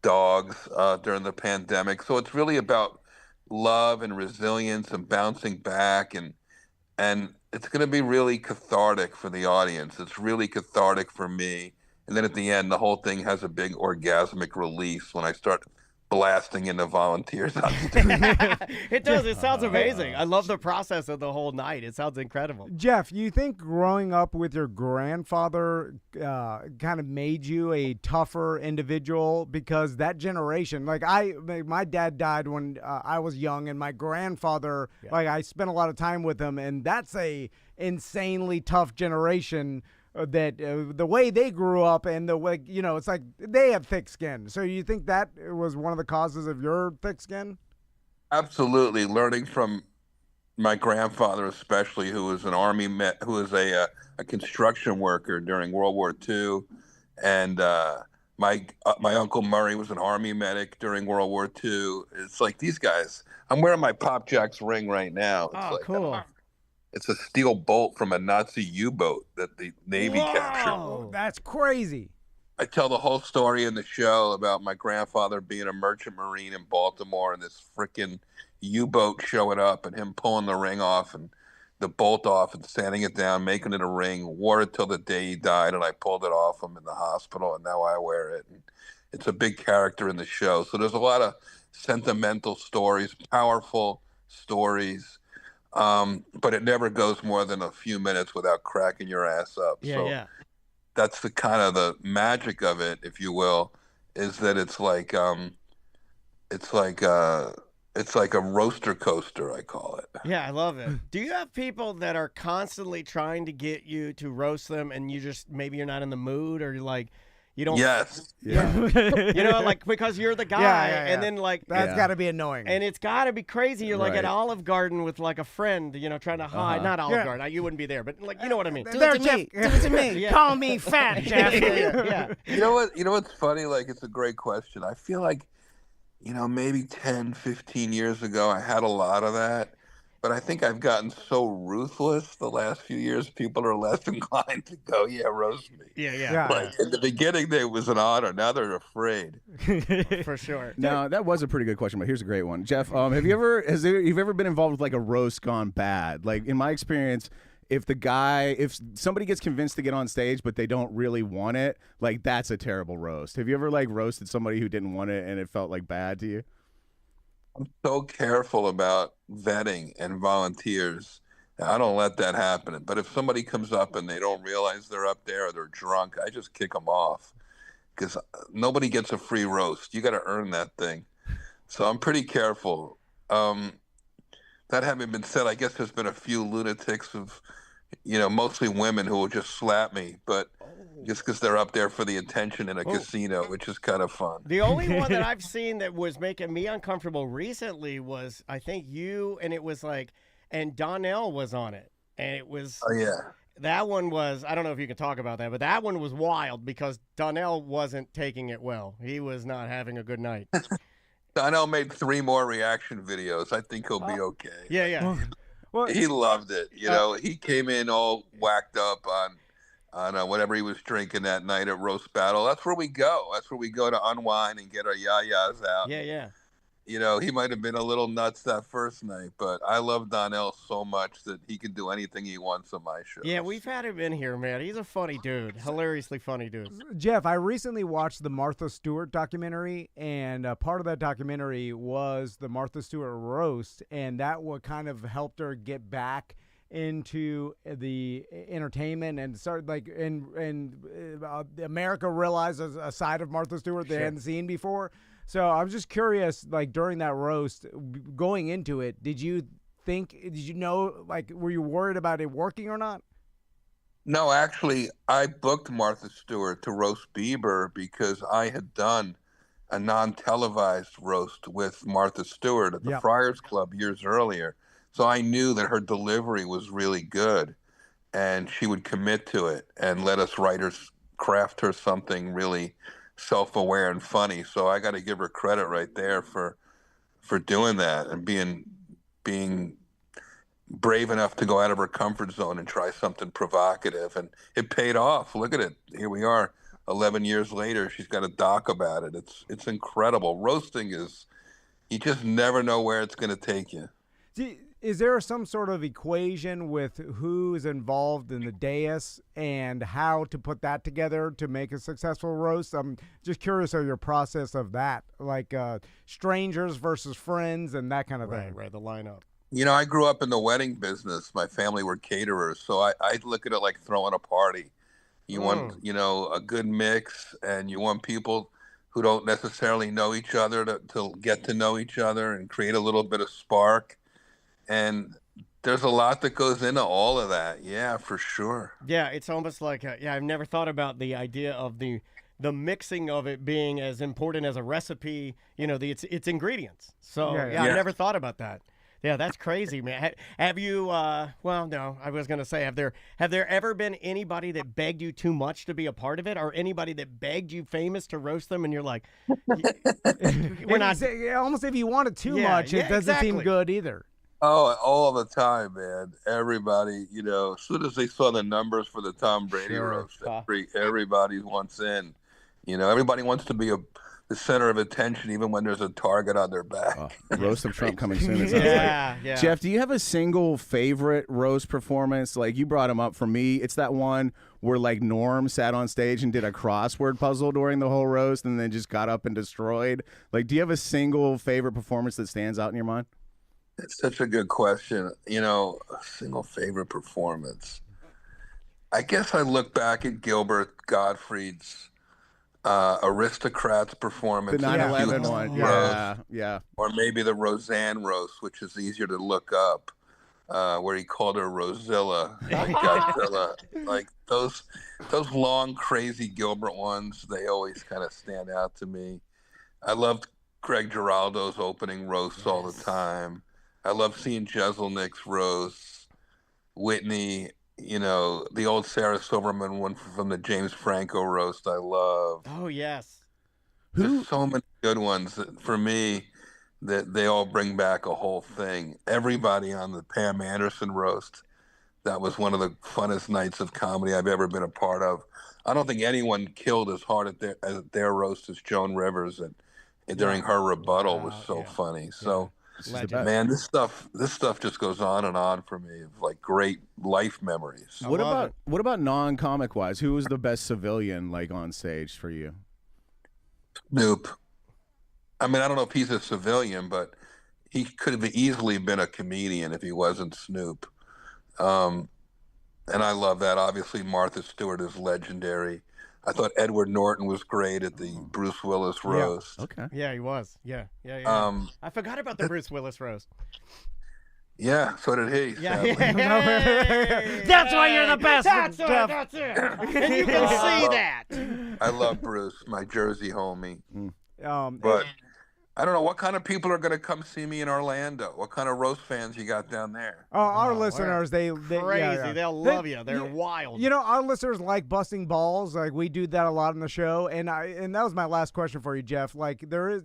dogs during the pandemic. So it's really about love and resilience and bouncing back, and it's going to be really cathartic for the audience. It's really cathartic for me. And then at the end, the whole thing has a big orgasmic release when I start blasting into volunteers on stage. It does. It sounds amazing. I love the process of the whole night. It sounds incredible. Jeff, you think growing up with your grandfather kind of made you a tougher individual? Because that generation, like my dad died when I was young, and my grandfather, like I spent a lot of time with him, and that's a insanely tough generation. That the way they grew up and the way, it's like they have thick skin. So you think that was one of the causes of your thick skin? Absolutely. Learning from my grandfather, especially, who was an who was a construction worker during World War II. And my Uncle Murray was an Army medic during World War II. It's like these guys, I'm wearing my Pop Jack's ring right now. It's cool. It's a steel bolt from a Nazi U-boat that the Navy captured. Oh, that's crazy. I tell the whole story in the show about my grandfather being a merchant marine in Baltimore and this freaking U-boat showing up and him pulling the ring off and the bolt off and sanding it down, making it a ring, wore it till the day he died, and I pulled it off him in the hospital, and now I wear it. And it's a big character in the show. So there's a lot of sentimental stories, powerful stories. But it never goes more than a few minutes without cracking your ass up. Yeah. That's the kind of the magic of it, if you will, is that it's like a roaster coaster, I call it. Yeah, I love it. Do you have people that are constantly trying to get you to roast them, and maybe you're not in the mood, or you're like, you don't? Yes. Yeah. Like because you're the guy, and then like that's got to be annoying, and it's got to be crazy. You're like at Olive Garden with like a friend, trying to hide. Not Olive Garden, you wouldn't be there, but like you know what I mean. Do it to me. Call me fat, Jeff. Yeah. You know what's funny? Like it's a great question. I feel like, maybe 10, 15 years ago, I had a lot of that. But I think I've gotten so ruthless the last few years, people are less inclined to go, roast me. Yeah. Like in the beginning, it was an honor. Now they're afraid. For sure. No, that was a pretty good question, but here's a great one. Jeff, have you ever been involved with like a roast gone bad? Like in my experience, if somebody gets convinced to get on stage but they don't really want it, like that's a terrible roast. Have you ever like roasted somebody who didn't want it and it felt like bad to you? I'm so careful about vetting and volunteers. I don't let that happen. But if somebody comes up and they don't realize they're up there or they're drunk, I just kick them off because nobody gets a free roast. You got to earn that thing. So I'm pretty careful. That having been said, I guess there's been a few lunatics of, mostly women who will just slap me. But just because they're up there for the attention in a casino, which is kind of fun. The only one that I've seen that was making me uncomfortable recently was, I think you, and it was like, and Donnell was on it. And it was, Oh, yeah. that one was, I don't know if you can talk about that, but that one was wild because Donnell wasn't taking it well. He was not having a good night. Donnell made 3 more reaction videos. I think he'll be okay. Yeah, yeah. Well, He loved it. You know, he came in all whacked up on whatever he was drinking that night at Roast Battle. That's where we go. That's where we go to unwind and get our yayas out. Yeah, yeah. You know, he might have been a little nuts that first night, but I love Donnell so much that he can do anything he wants on my show. Yeah, we've had him in here, man. He's a funny dude. Hilariously funny dude. Jeff, I recently watched the Martha Stewart documentary, and part of that documentary was the Martha Stewart roast, and that what kind of helped her get back into the entertainment and started like America realizes a side of Martha Stewart they hadn't seen before. So I'm just curious, like during that roast, going into it, did you know, like, were you worried about it working or not? No, actually, I booked Martha Stewart to roast Bieber because I had done a non-televised roast with Martha Stewart at the Friars Club years earlier. So I knew that her delivery was really good and she would commit to it and let us writers craft her something really self-aware and funny. So I got to give her credit right there for doing that and being brave enough to go out of her comfort zone and try something provocative. And it paid off. Look at it. Here we are 11 years later. She's got a doc about it. It's incredible. Roasting is, you just never know where it's going to take you. Is there some sort of equation with who is involved in the dais and how to put that together to make a successful roast? I'm just curious of your process of that, like strangers versus friends and that kind of thing. Right, the lineup. You know, I grew up in the wedding business. My family were caterers, so I look at it like throwing a party. You want, you know, a good mix, and you want people who don't necessarily know each other to get to know each other and create a little bit of spark. And there's a lot that goes into all of that. Yeah, for sure. Yeah, it's almost like, I've never thought about the idea of the mixing of it being as important as a recipe, you know, its ingredients. So, I've never thought about that. Yeah, that's crazy, man. Have you, well, no, I was going to say, have there ever been anybody that begged you too much to be a part of it, or anybody that begged you famous to roast them and you're like, we're not. Almost if you want it too much, it doesn't seem good either. Oh, all the time, man. Everybody, you know, as soon as they saw the numbers for the Tom Brady roast, everybody wants in. You know, everybody wants to be the center of attention, even when there's a target on their back. Roast of Trump coming soon. It sounds like. Jeff, do you have a single favorite roast performance? Like, you brought him up. For me, it's that one where like Norm sat on stage and did a crossword puzzle during the whole roast and then just got up and destroyed. Like, do you have a single favorite performance that stands out in your mind? It's such a good question. You know, a single favorite performance. I guess I look back at Gilbert Gottfried's Aristocrats performance. The 9/11 one. Yeah. Or maybe the Roseanne roast, which is easier to look up, where he called her Rosilla. Godzilla. Like those long, crazy Gilbert ones, they always kind of stand out to me. I loved Greg Giraldo's opening roasts all the time. I love seeing Jeselnik's roasts, Whitney, you know, the old Sarah Silverman one from the James Franco roast I love. Oh, yes. There's so many good ones that, for me, that they all bring back a whole thing. Everybody on the Pam Anderson roast, that was one of the funnest nights of comedy I've ever been a part of. I don't think anyone killed as hard at their roast as Joan Rivers, and during her rebuttal was so funny. So. Man, this stuff just goes on and on for me, of like great life memories. What about non-comic wise? Who was the best civilian like on stage for you? Snoop. I mean, I don't know if he's a civilian, but he could have easily been a comedian if he wasn't Snoop. And I love that. Obviously, Martha Stewart is legendary. I thought Edward Norton was great at the Bruce Willis roast. Okay. Yeah, he was. Yeah. I forgot about the Bruce Willis roast. Yeah, so did he. Yeah. sadly. That's why you're the best, That's Jeff. it. That's it. And you can see that. I love Bruce, my Jersey homie. Um, But I don't know what kind of people are going to come see me in Orlando. What kind of roast fans you got down there? our listeners, they Crazy. yeah. They'll love you. They're wild. You know, our listeners like busting balls. Like we do that a lot on the show, and that was my last question for you, Jeff. Like there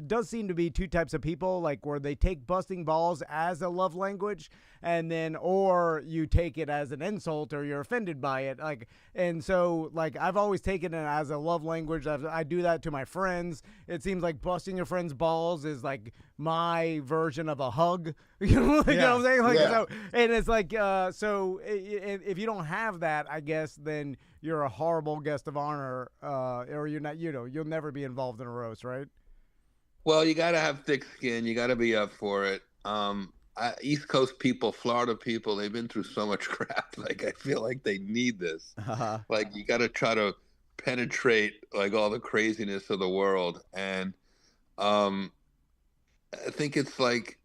does seem to be two types of people, like where they take busting balls as a love language, and then or you take it as an insult or you're offended by it. Like, and so like I've always taken it as a love language. I do that to my friends. It seems like busting your friend's balls is like my version of a hug. You know what I'm saying? Like, so, and it's like, so if you don't have that, I guess, then you're a horrible guest of honor, or you're not, you'll never be involved in a roast, right? Well, you got to have thick skin. You got to be up for it. East Coast people, Florida people, they've been through so much crap. Like, I feel like they need this. Like, you got to try to penetrate, like, all the craziness of the world. And I think it's like,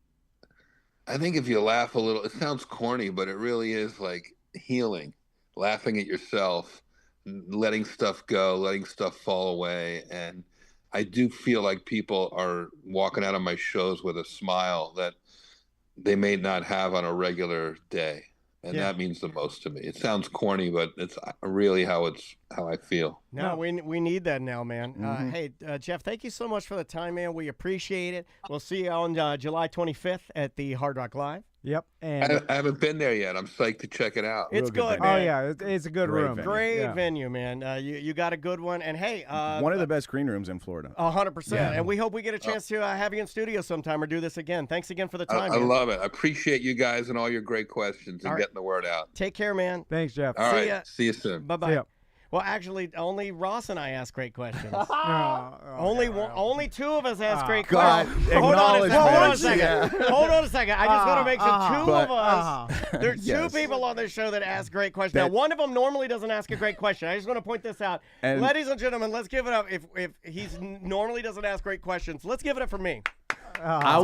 I think if you laugh a little, it sounds corny, but it really is like healing, laughing at yourself, letting stuff go, letting stuff fall away. And I do feel like people are walking out of my shows with a smile that they may not have on a regular day. And that means the most to me. It sounds corny, but it's really how I feel. No, we need that now, man. Hey, Jeff, thank you so much for the time, man. We appreciate it. We'll see you on July 25th at the Hard Rock Live. Yep. And I haven't been there yet. I'm psyched to check it out. It's good, oh man. yeah, it's a good room. Great venue, man. You got a good one. And hey, one of the best green rooms in Florida. 100%. And we hope we get a chance to have you in studio sometime or do this again. Thanks again for the time. I love it. I appreciate you guys and all your great questions and getting the word out. Take care, man. Thanks, Jeff. All right. See you soon. Bye-bye. Well, actually, only Ross and I ask great questions. Only two of us ask great questions. Hold on a second. Hold on a second. I just want to make sure two of us. There's two people on this show that ask great questions. Now, one of them normally doesn't ask a great question. I just want to point this out. Ladies and gentlemen, let's give it up. If he normally doesn't ask great questions, let's give it up for me. I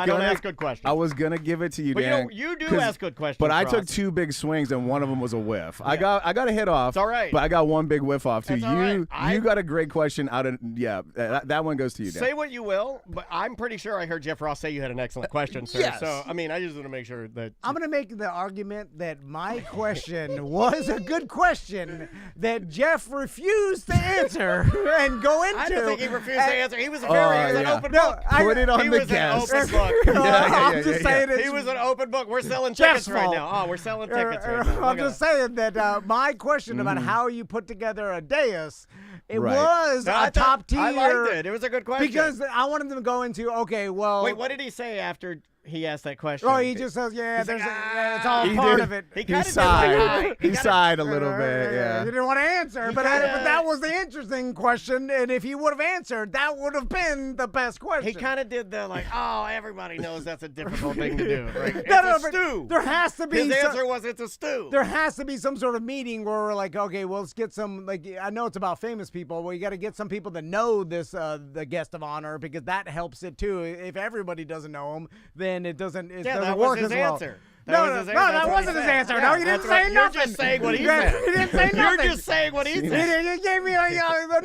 don't ask good questions. I was gonna give it to you, but Dan. You do ask good questions. But I Ross. took two big swings, and one of them was a whiff. I got a hit off. It's all right. But I got one big whiff off too. That's You got a great question out of that one goes to you, Dan. Say what you will, but I'm pretty sure I heard Jeff Ross say you had an excellent question, sir. Yes. So I mean, I just want to make sure that I'm going to make the argument that my question was a good question that Jeff refused to answer and go into. I don't think he refused to answer. He was an open book. Put it on the guest. I'm just saying he was an open book. We're selling tickets right now. Oh, we're selling tickets right now. I'm just saying that my question about how you put together a dais, it was a top tier. I liked it. It was a good question. Because I wanted them to go into, okay, well. Wait, what did he say after he asked that question? Oh, he just says, it's all part of it. He sighed. He sighed a little bit, He didn't want to answer, but that was the interesting question, and if he would have answered, that would have been the best question. He kind of did the, like, everybody knows that's a difficult thing to do. Right? It's a stew. There has to be. His answer was, it's a stew. There has to be some sort of meeting where we're like, okay, well, let's get some, like, I know it's about famous people, but you got to get some people that know this, the guest of honor, because that helps it too. If everybody doesn't know him, then it doesn't work as well. No, that wasn't his answer. No, you didn't say nothing. You're just saying what he said. You didn't say nothing. You're just saying what he said. You gave me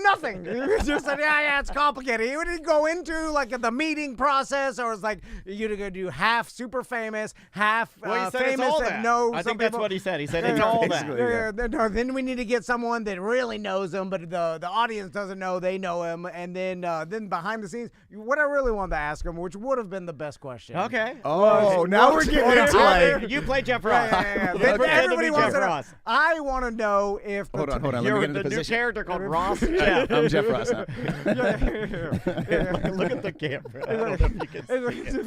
nothing. You just said, it's complicated. He didn't go into like the meeting process, or it's like you're going to do half super famous, half famous that knows. I think that's what he said. He said it's all that. No, then we need to get someone that really knows him, but the audience doesn't know they know him, and then behind the scenes, what I really wanted to ask him, which would have been the best question. Okay. Oh, now we're getting into like. You play Jeff Ross. Everybody wants to know. I want to know if Hold on. Let me get into the new position. character called Ross Jeff. I'm Jeff Ross now. Look at the camera. I don't know if you can see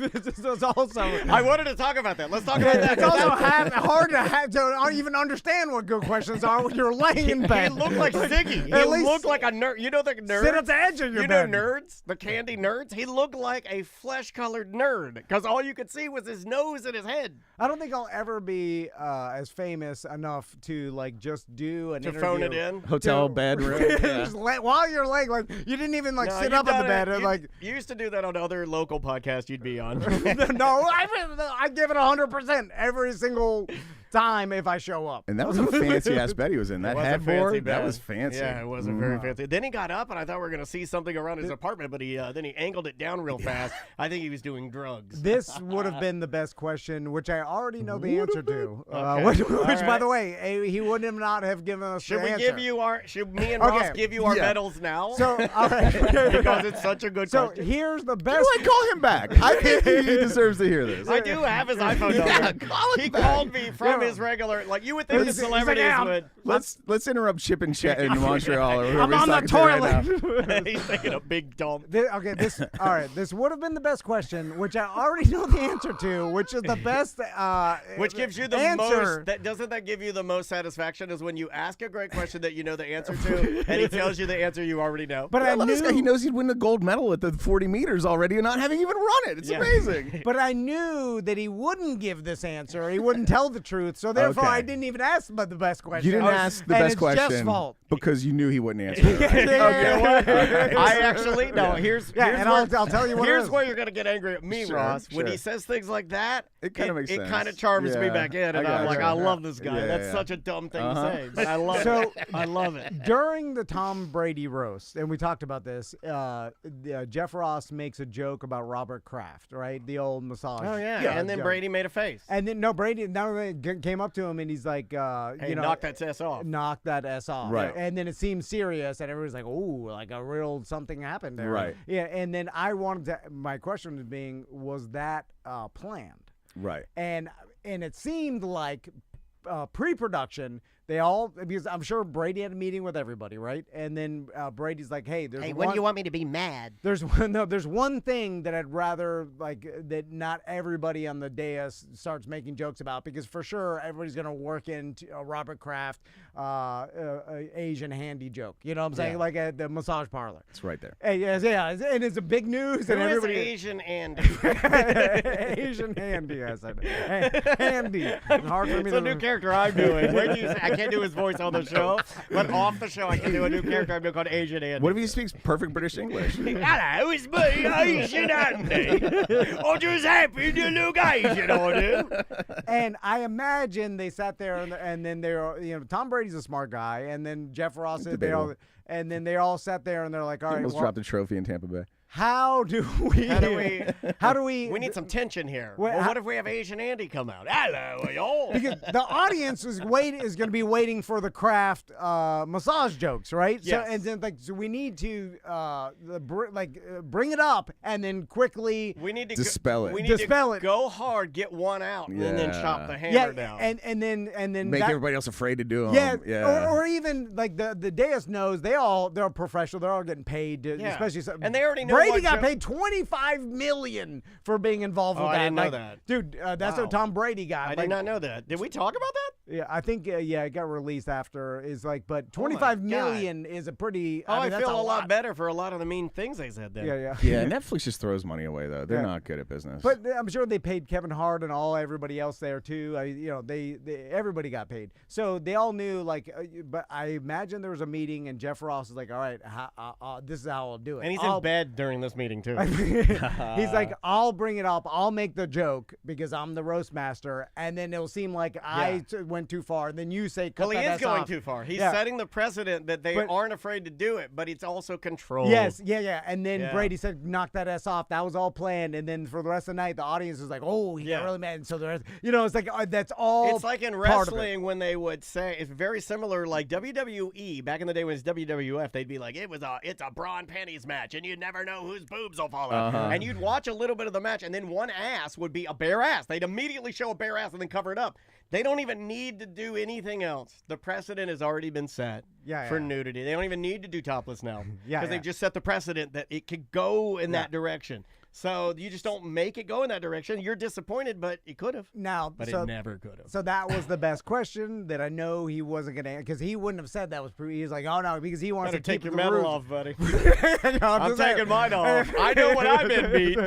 it. It's also. I wanted to talk about that. Let's talk about that. It's also hard to even understand what good questions are when you're laying in bed. He looked like Ziggy. He looked like a nerd. You know the nerds? Sit at the edge of your bed. You know nerds? The candy nerds? He looked like a flesh-colored nerd because all you could see was his nose and his head. I don't don't think I'll ever be as famous enough to like just do an interview. phone it in. Hotel bedroom. Just while you're laying, like you didn't even like sit up on the bed and like. You used to do that on other local podcasts you'd be on. No, I give it 100% every single time if I show up. And that was a fancy ass bed he was in. That headboard, that was fancy. Yeah, it wasn't very fancy. Then he got up, and I thought we were going to see something around his apartment, but then he angled it down real fast. I think he was doing drugs. This would have been the best question, which I already know the answer to. Okay. Which by the way, he wouldn't not have given us Should the we answer. give you should me and Ross give you our medals now? So, all right. Because it's such a good question. So here's the best. You call him back. I think he deserves to hear this. I do have his iPhone number. Yeah, call him He back. called me from his regular, like you would think the celebrities would. Let's interrupt Chip and Chet in Montreal. Or I'm on the toilet. He's taking a big dump. This would have been the best question, which I already know the answer to, which is the best. Which gives you the answer. most. Doesn't that give you the most satisfaction? Is when you ask a great question that you know the answer to, and he tells you the answer you already know. But I love this guy. He knows he'd win the gold medal at the 40 meters already, and not having even run it. It's amazing. But I knew that he wouldn't give this ansor. He wouldn't tell the truth. So therefore, I didn't even ask about the best question. You didn't ask the best question. Jeff's fault. Because you knew he wouldn't answer it. Okay. I actually no. Here's I'll tell you what. Here's where you're gonna get angry at me, Ross. When he says things like that, it kind of makes sense. It kind of charms me back in, and I'm like, I love this guy. Yeah, That's such a dumb thing to say, but I love it. I love it. During the Tom Brady roast, and we talked about this, Jeff Ross makes a joke about Robert Kraft, right? The old massage. Oh yeah. And then Brady made a face. And then Brady came up to him and he's like, hey, knock that S off. Knock that S off. Right. And then it seemed serious, and everybody's like, "Ooh, like a real something happened there." Right. Yeah. And then my question was that planned? Right. And it seemed like pre-production. Because I'm sure Brady had a meeting with everybody, right? And then Brady's like, "Hey, when do you want me to be mad?" There's one thing that I'd rather that not everybody on the dais starts making jokes about, because for sure everybody's gonna work into a Robert Kraft Asian handy joke. You know what I'm saying? Like at the massage parlor. It's right there. And it's a big news. Who and everybody is Asian Andy? Asian handy. I said handy. It's hard for me It's to. a new character I'm doing. Where do you say? I can't do his voice on the show, but off the show I can do a new character I'm doing called Asian Andy. What if he speaks perfect British English? Hello, it's me, Asian Andy. I'm just happy to look Asian on him. And I imagine they sat there and then they're, Tom Brady's a smart guy, and then Jeff Ross is and then they all sat there and they're like, all right, almost dropped the trophy in Tampa Bay. How do we? We need some tension here. Well, what if we have Asian Andy come out? Hello, y'all. Because the audience is going to be waiting for the Kraft massage jokes, right? Yes. So we need to bring it up and then quickly we need to dispel it. We need to go hard, get one out, and then chop the hammer down. and then make everybody else afraid to do them. Yeah. Or even like the dais knows they're professional. They're all getting paid, especially and they already know. Brady got paid $25 million for being involved with that. I didn't know that. Dude, that's what Tom Brady got. I did not know that. Did we talk about that? Yeah, I think it got released after. But $25 million is a pretty. I feel a lot better for a lot of the mean things they said then. Yeah. Netflix just throws money away though. They're not good at business. But I'm sure they paid Kevin Hart and everybody else there too. Everybody got paid, so they all knew. But I imagine there was a meeting and Jeff Ross is like, "All right, this is how I'll do it." And he's in bed during this meeting too. He's like, I'll bring it up. I'll make the joke because I'm the roast master, and then it'll seem like I went too far. And then you say, cut he that is going off. too far. He's setting the precedent that they aren't afraid to do it, but it's also controlled. Yes, yeah. And then Brady said, knock that S off. That was all planned. And then for the rest of the night, the audience was like, oh, he got really mad. And so the rest, it's like, that's all. It's like in wrestling when they would say, it's very similar, like WWE, back in the day when it was WWF, they'd be like, it's a bra and panties match, and you never know whose boobs will fall out. And you'd watch a little bit of the match, and then one ass would be a bare ass. They'd immediately show a bare ass and then cover it up. They don't even need to do anything else. The precedent has already been set for nudity. They don't even need to do topless now because they've just set the precedent that it could go in that direction. So you just don't make it go in that direction. You're disappointed, but it could have. But it never could have. So that was the best question that I know he wasn't going to answer, because he wouldn't have said that was he was like, oh no, because he wants to take keep your the medal rules. off, buddy. I'm taking mine off. I know what I've been beat.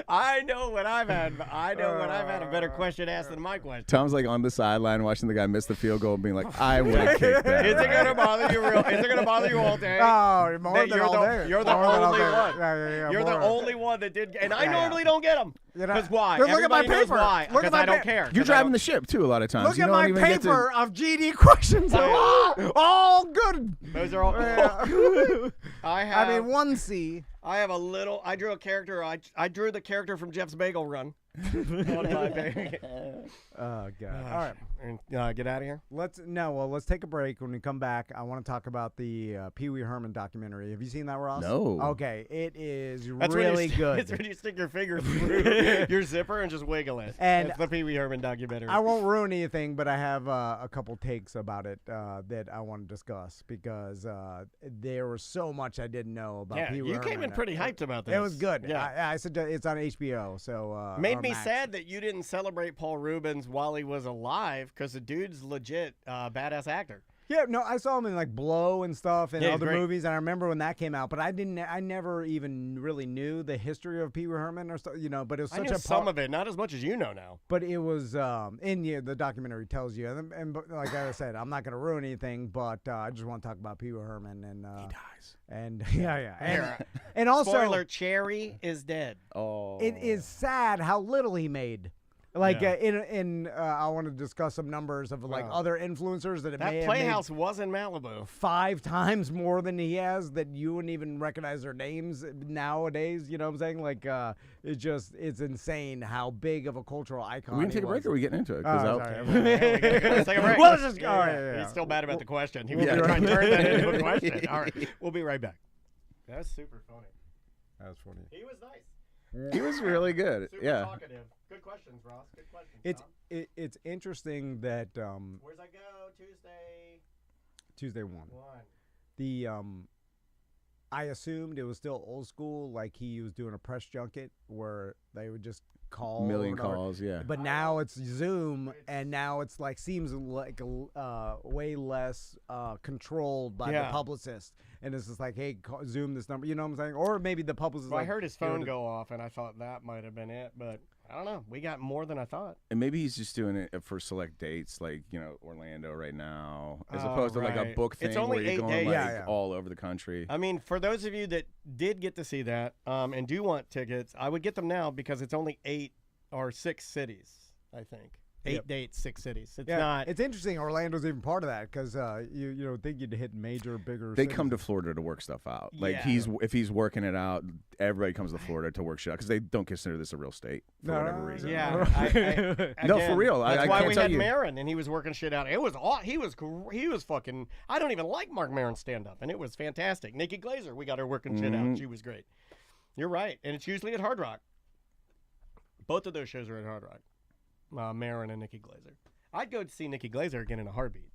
I know what I've had. I know when I've had a better question asked than my question. Tom's like on the sideline watching the guy miss the field goal and being like, I would have kicked that. Is it gonna bother you? Is it gonna bother you all day? Oh, more than all day. You're the only one. Yeah, You're the only one that did. And I normally don't get them. Because why? Look at my Everybody knows paper. why. Look at Because my I don't care. You're driving the ship too a lot of times. Look you at don't my even get paper of GD questions. All good. Those are all. I mean, 1C. I have a little. I drew a character. I drew the character from Jeff's Bagel Run. On my baby. Oh God! All right, and, get out of here. let's take a break. When we come back, I want to talk about the Pee Wee Herman documentary. Have you seen that, Ross? No. Okay, it is That's really good. It's when you stick your finger through your zipper and just wiggle it. And it's the Pee Wee Herman documentary. I won't ruin anything, but I have a couple takes about it that I want to discuss because there was so much I didn't know about Pee Wee you Herman. came in pretty hyped about this. It was good. Yeah. I said it's on HBO, so made or me Max. sad that you didn't celebrate Paul Rubens while he was alive because the dude's legit badass actor. Yeah, no, I saw him in like Blow and stuff and Yeah, he's other great. movies, and I remember when that came out. But I never even really knew the history of Pee Wee Herman or so, But it was I such knew a some of it, not as much as you know now. But it was the documentary tells you, and like I said, I'm not going to ruin anything, but I just want to talk about Pee Wee Herman and he dies, and and also Spoiler: Cherry is dead. Oh. it is sad how little he made. Like I want to discuss some numbers of like other influencers that That may have playhouse was in Malibu. made 5 times more than he has that you wouldn't even recognize their names nowadays. You know what I'm saying? Like it's insane how big of a cultural icon. We can take a break, or are we getting into it? Let's take a break. Well, let's just all right. He's still mad about the question. He was going to try and turn that into a question. All right, we'll be right back. That's super funny. That was funny. He was nice. He was really good. Super Yeah. talkative. Good questions, Ross. Good questions. It's interesting that Where's I go? Tuesday 1. The I assumed it was still old school, like he was doing a press junket where they would just call Million calls, yeah. But now it's Zoom, and now it's like seems like way less controlled by the publicist, and it's just like, hey, Zoom this number, you know what I'm saying? Or maybe the publicist. Well, I heard his phone go off, and I thought that might have been it, but I don't know. We got more than I thought. And maybe he's just doing it for select dates, like Orlando right now, as opposed to like a book thing It's only where you're 8 going days. like all over the country. I mean, for those of you that did get to see that and do want tickets, I would get them now because it's only 8 or 6 cities, I think. 8 dates, 6 cities. It's not. It's interesting. Orlando's even part of that because you think you'd hit major, bigger. They cities. come to Florida to work stuff out. Like Yeah. if he's working it out, everybody comes to Florida to work shit out because they don't consider this a real state for whatever reason. Yeah. No, for real. That's I why can't we tell had you. Maron, and he was working shit out. It was he was fucking. I don't even like Mark Maron's stand up, and it was fantastic. Nikki Glazer, we got her working shit out. She was great. You're right, and it's usually at Hard Rock. Both of those shows are at Hard Rock. Maron and Nikki Glazer. I'd go to see Nikki Glazer again in a heartbeat.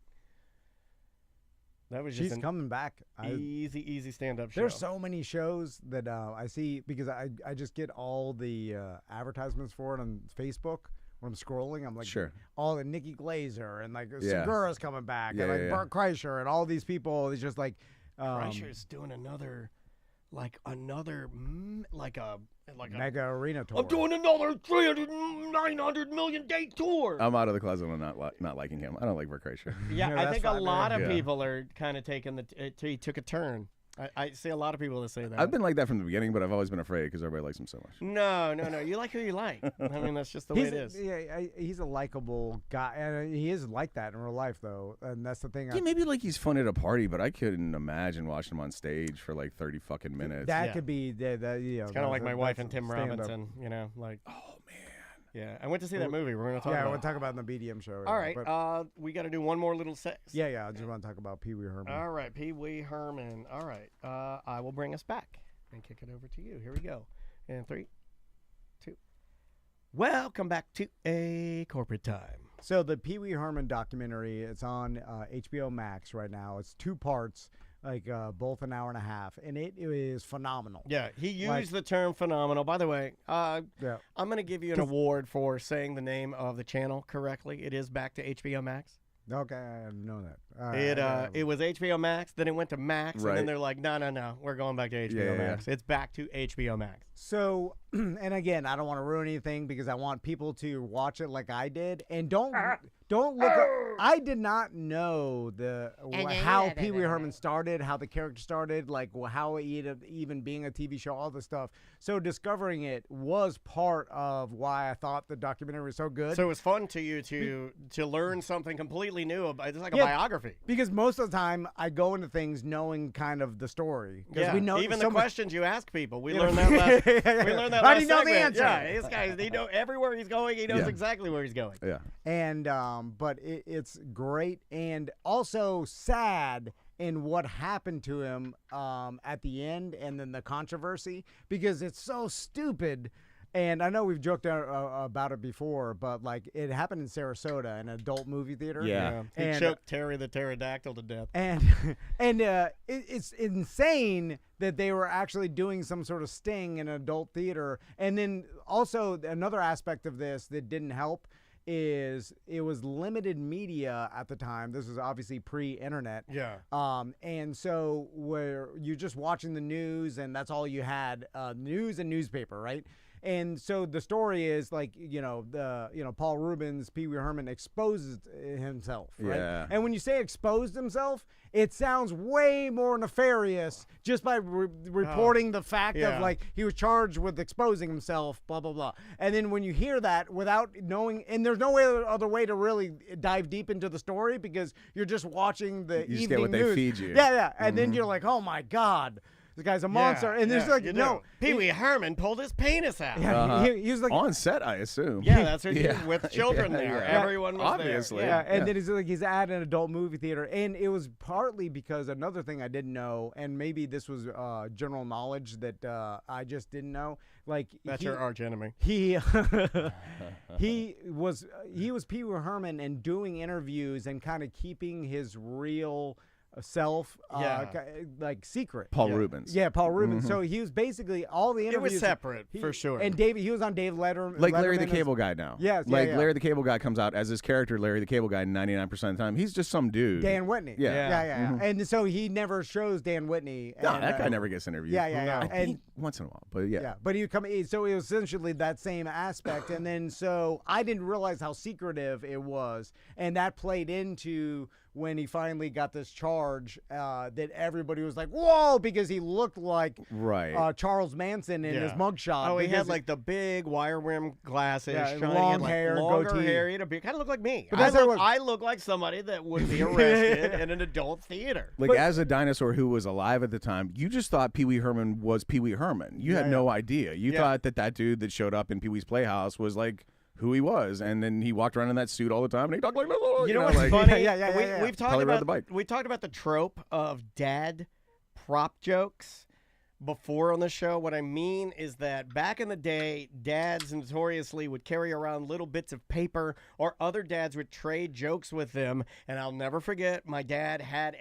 That was just She's coming back. Easy stand-up show. There's so many shows that I see because I just get all the advertisements for it on Facebook when I'm scrolling. I'm like, all the Nikki Glazer and like Segura's coming back and like Bert Kreischer and all these people. It's just like Kreischer's doing another mega arena tour. I'm doing another 900 million date tour. I'm out of the closet on not liking him. I don't like Bert Kreischer. Yeah, I think a lot of Yeah. people are kind of taking he took a turn. I see a lot of people that say that. I've been like that from the beginning, but I've always been afraid because everybody likes him so much. No. You like who you like. I mean, that's just the way it is. He's a likable guy, and he is like that in real life, though. And that's the thing. Yeah, maybe like he's fun at a party, but I couldn't imagine watching him on stage for like 30 fucking minutes. That could be It's kind of like my wife and Tim Robinson. Like. Oh man. Yeah, I went to see that movie. We're going to talk about. Yeah, we'll talk about it in the BDM show. All right, we got to do one more little set. Yeah, I just want to talk about Pee Wee Herman. All right, Pee Wee Herman. All right, I will bring us back and kick it over to you. Here we go. In 3, 2. Welcome back to A Corporate Time. So the Pee Wee Herman documentary, it's on HBO Max right now. It's 2 parts. Like both an hour and a half, and it is phenomenal. Yeah, he used the term phenomenal. By the way, I'm going to give you an award for saying the name of the channel correctly. It is back to HBO Max. Okay, I didn't know that. It was HBO Max, then it went to Max, and Right. then they're like, no, we're going back to HBO Yeah, Max. It's back to HBO Max. So, and again, I don't want to ruin anything because I want people to watch it like I did, and don't look. I did not know how Pee Wee Herman started, how the character started, like how it even being a TV show, all this stuff. So discovering it was part of why I thought the documentary was so good. So it was fun to you to learn something completely new. It's like a biography. Because most of the time I go into things knowing kind of the story. Yeah, we know even so the much- questions you ask people. We learned that last. We learned that How last do you know the segment. answer? Yeah, this guy, he know everywhere he's going. He knows Yeah. exactly where he's going. Yeah. And but it's great and also sad in what happened to him at the end, and then the controversy, because it's so stupid. And I know we've joked about it before, but like it happened in Sarasota, an adult movie theater. Yeah. He And, choked Terry the pterodactyl to death. And it's insane that they were actually doing some sort of sting in an adult theater. And then also another aspect of this that didn't help is it was limited media at the time. This was obviously pre-internet. Yeah. And so where you're just watching the news and that's all you had, news and newspaper, right? And so the story is like, Paul Rubens, Pee Wee Herman exposes himself, right? Yeah. And when you say exposed himself, it sounds way more nefarious just by reporting the fact yeah. of like he was charged with exposing himself, blah, blah, blah. And then when you hear that without knowing, and there's no other way to really dive deep into the story because you're just watching the You just evening get what they news. feed you. Yeah, yeah. And then you're like, oh my God. This guy's a monster. And there's like, you no. do. Pee Wee Herman pulled his penis out. Yeah, he was like, On set, I assume. Yeah, that's what Yeah. with children Yeah, there. yeah. Everyone was Obviously. there. yeah, and then he's at an adult movie theater, and it was partly because another thing I didn't know, and maybe this was general knowledge that I just didn't know. Like That's your arch enemy. he was Pee Wee Herman and doing interviews and kind of keeping his real self like secret. Paul Rubens. Yeah, Paul Rubens. So he was basically all the interviews. It was separate, for sure. And he was on Dave Letterman. Like Larry the Letterman Cable Guy now. Yes, yeah, like yeah. Larry the Cable Guy comes out as his character, Larry the Cable Guy, 99% of the time. He's just some dude. Dan Whitney. Yeah. Yeah. And so he never shows Dan Whitney. No, and, that guy never gets interviewed. Yeah. I And think once in a while, but yeah. yeah, but he would come. So it was essentially that same aspect, and then so I didn't realize how secretive it was, and that played into when he finally got this charge that everybody was like, "Whoa!" because he looked like Right. Charles Manson in his mugshot. Oh, he because had like the big wire rim glasses, Yeah, shiny, long he had, like, hair, longer goatee. hair. He had a beard. Kind of looked like me. But that's how it was. I look like somebody that would be arrested in an adult theater. Like as a dinosaur who was alive at the time, you just thought Pee Wee Herman was Pee Wee Herman. You had no idea. You thought that dude that showed up in Pee Wee's Playhouse was like who he was, and then he walked around in that suit all the time, and he talked like, You know what's like, funny? Yeah. We've talked Probably rode about the bike. we talked about the trope of dad prop jokes before on the show. What I mean is that back in the day, dads notoriously would carry around little bits of paper, or other dads would trade jokes with them. And I'll never forget, my dad had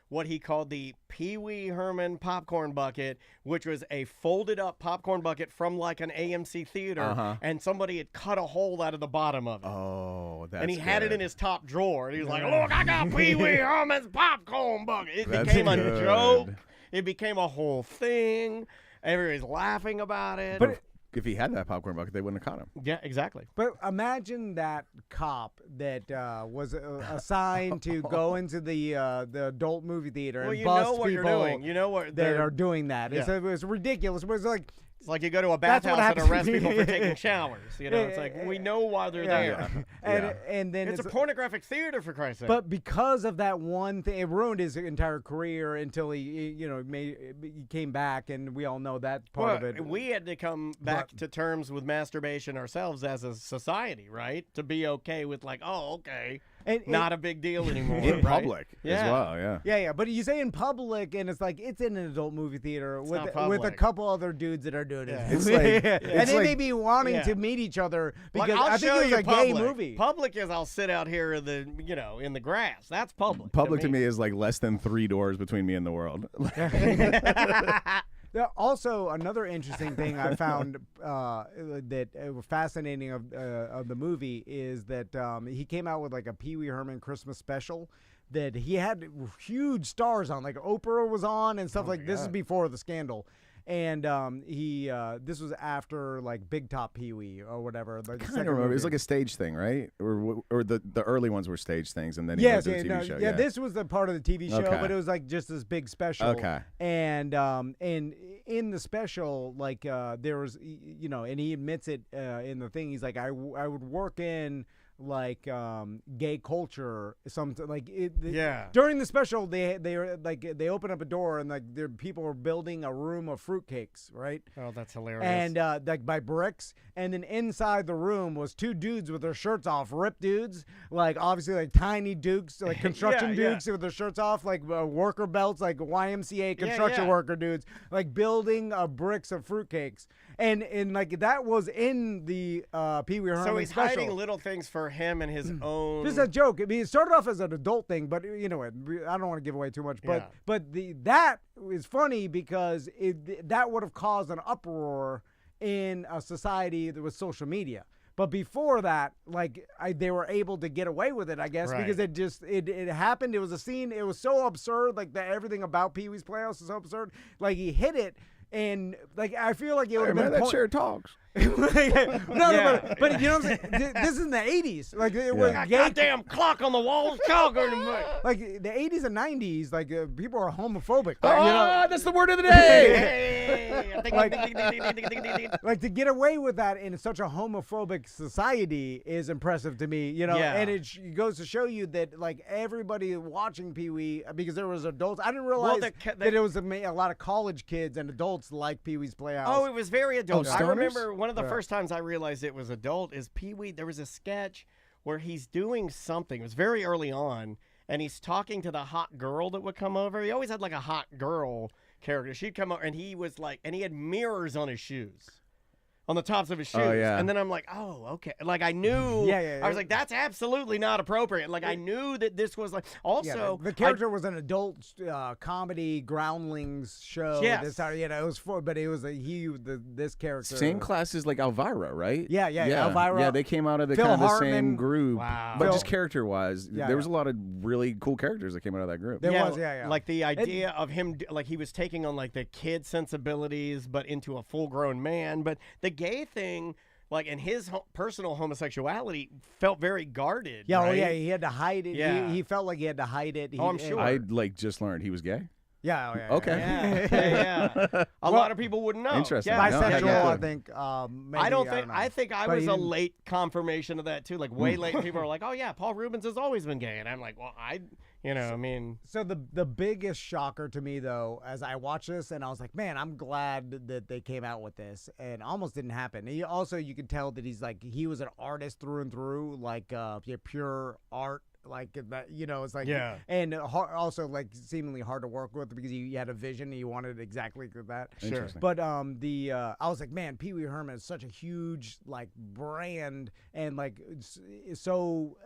what he called the Pee Wee Herman popcorn bucket, which was a folded up popcorn bucket from like an AMC theater, and somebody had cut a hole out of the bottom of it. Oh, that's And he had it good. in his top drawer. And he was like, look, I got Pee Wee Herman's popcorn bucket. It That's became a good. joke. It became a whole thing. Everybody's laughing about it. But if he had that popcorn bucket, they wouldn't have caught him. yeah, exactly. But imagine that cop that was assigned to go into the adult movie theater Well, and you bust know what people you're doing. You know what that they're- are doing that. Yeah. It was ridiculous. It was like, It's like you go to a That's what bathhouse and happens to arrest me. people for taking showers. You know, it's like we know why they're there. and then It's a pornographic theater, for Christ's sake. But because of that one thing, it ruined his entire career until he came back, and we all know that part of it. We had to come back to terms with masturbation ourselves as a society, right? To be okay with like, oh, okay, And not a big deal anymore. In right? public as Yeah. well, yeah. Yeah, but you say in public, and it's like it's in an adult movie theater with not a public. couple other dudes that are doing it. Yeah. It's like- and it's they may like- be wanting Yeah. to meet each other Like, because I'll I think show it was you a gay public. movie. Public is I'll sit out here in the in the grass. That's public. Public to me is like less than 3 doors between me and the world. Also, another interesting thing I found that was fascinating of the movie is that he came out with like a Pee Wee Herman Christmas special that he had huge stars on, like Oprah was on and stuff like. This is before the scandal. And this was after like Big Top Pee Wee or whatever. Like, I kind of remember. It was like a stage thing, right? Or the early ones were stage things, and then he yes, went to the TV show. Yeah, this was the part of the TV show, Okay. but it was like just this big special. Okay. And in the special, like there was, and he admits it in the thing. He's like, I would work in like gay culture, something like it. During the special, they open up a door and like there people were building a room of fruitcakes, right? Oh, that's hilarious. And like by bricks, and then inside the room was two dudes with their shirts off, ripped dudes, like obviously like tiny dukes, like construction dukes with their shirts off, like worker belts, like YMCA construction worker dudes, like building bricks of fruitcakes, and like that was in the Pee Wee Herman so he's special. hiding little things for him and his own. This is a joke. I mean, it started off as an adult thing, but I don't want to give away too much. But that is funny because that would have caused an uproar in a society that was social media. But before that, like they were able to get away with it, I guess, because it happened. It was a scene. It was so absurd. Like everything about Pee Wee's Playhouse is so absurd. Like he hit it. And like I feel like it would have been that chair talks. but you know what I'm saying? This is in the 80s. Like it was goddamn clock on the wall talking to me. like the 80s and 90s. Like people are homophobic. That's the word of the day. Like to get away with that in such a homophobic society is impressive to me. And it goes to show you that like everybody watching Pee Wee, because there was adults. I didn't realize that it was a lot of college kids and adults like Pee Wee's Playhouse. Oh, it was very adult. I stoners? remember one of the first times I realized it was adult is Pee Wee. There was a sketch where he's doing something. It was very early on, and he's talking to the hot girl that would come over. He always had like a hot girl character. She'd come over, and he was like, and he had mirrors on his shoes. On the tops of his shoes. And then I'm like, oh, okay. Like I knew. I was like, that's absolutely not appropriate. Like I knew that this was like also the character was an adult comedy groundlings show. Yes. It was but it was this character. Same class as like Elvira, right? Yeah. Elvira. Yeah, they came out of the Phil kind of the Hartman. same group. Wow. But Phil- just character-wise, there was a lot of really cool characters that came out of that group. There was. Like the idea of him, like he was taking on like the kid sensibilities, but into a full-grown man. But the gay thing, like, and his personal homosexuality felt very guarded. Yeah, right? he had to hide it. Yeah. He felt like he had to hide it. I'm sure. I like just learned he was gay. Okay. Yeah. A lot of people wouldn't know. Interesting. Yeah. Bisexual, I think. Maybe, I think I But was he a didn't- late confirmation of that too. Like way late. People are like, "Oh yeah, Paul Rubens has always been gay," and I'm like, "Well, I mean." So the biggest shocker to me though, as I watched this, and I was like, man, I'm glad that they came out with this, and almost didn't happen. You could tell that he was an artist through and through, like pure art. Like that, it's like, and also like seemingly hard to work with because he had a vision. He wanted exactly that. Sure. But I was like, man, Pee Wee Herman is such a huge like brand, and like so,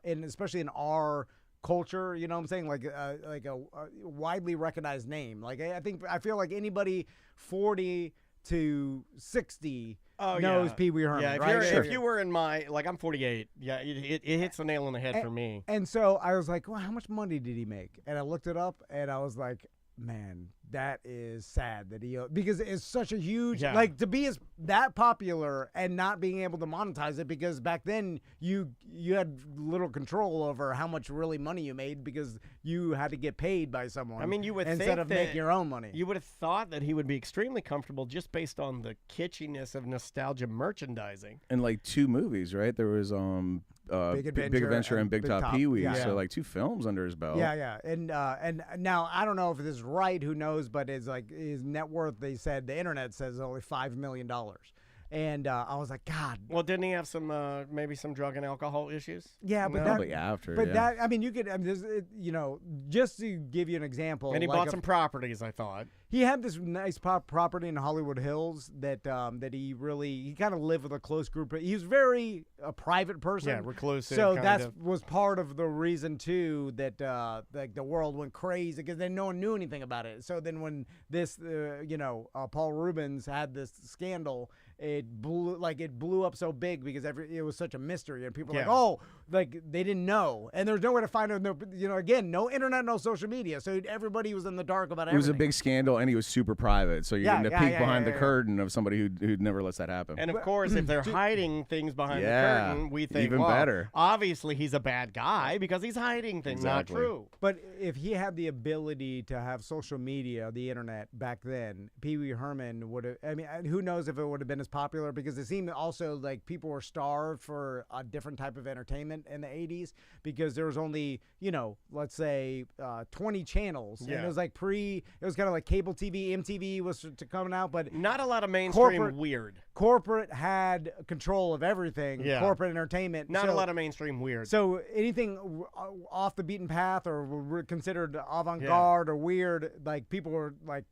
and especially in our culture, you know what I'm saying? Like a widely recognized name. Like I feel like anybody 40 to 60 knows Pee Wee Herman. Yeah, if you were in my, like, I'm 48. Yeah, it hits the nail on the head for me. And so I was like, well, how much money did he make? And I looked it up, and I was like, man, that is sad that because it's such a huge, like, to be that popular and not being able to monetize it, because back then you had little control over how much really money you made because you had to get paid by someone. I mean, you would instead think of that making your own money. You would have thought that he would be extremely comfortable just based on the kitschiness of nostalgia merchandising. And like 2 movies, right? There was Big Adventure and Big Top Pee Wee. So like 2 films under his belt. Yeah. And now I don't know if this is right. Who knows? But it's like his net worth. They said the internet says only $5 million. And I was like, God. Well, didn't he have some maybe some drug and alcohol issues? Yeah, but probably after. But that, I mean, you could, just to give you an example. And he like bought some properties, I thought. he had this nice property in Hollywood Hills that he kind of lived with a close group. He was very a private person. Yeah, reclusive. So kind that was part of the reason too that like the world went crazy because then no one knew anything about it. So then when this Paul Rubens had this scandal, it blew up so big because it was such a mystery and people were like, oh, like they didn't know, and there's no way to find out. Again, no internet, no social media, so everybody was in the dark about everything. It was a big scandal, and he was super private, so you're getting a peek behind the curtain of somebody who never lets that happen. And of course, if they're hiding things behind the curtain, we think, even better. Obviously, he's a bad guy because he's hiding things. Exactly. Not true. But if he had the ability to have social media, the internet back then, Pee Wee Herman would have. I mean, who knows if it would have been as popular because it seemed also like people were starved for a different type of entertainment in the 80s because there was only, let's say 20 channels. Yeah. And it was like it was kind of like cable TV, MTV was coming out, but not a lot of mainstream weird. Corporate had control of everything. Yeah. Corporate entertainment. Not a lot of mainstream weird. So anything off the beaten path or considered avant-garde or weird, like people were like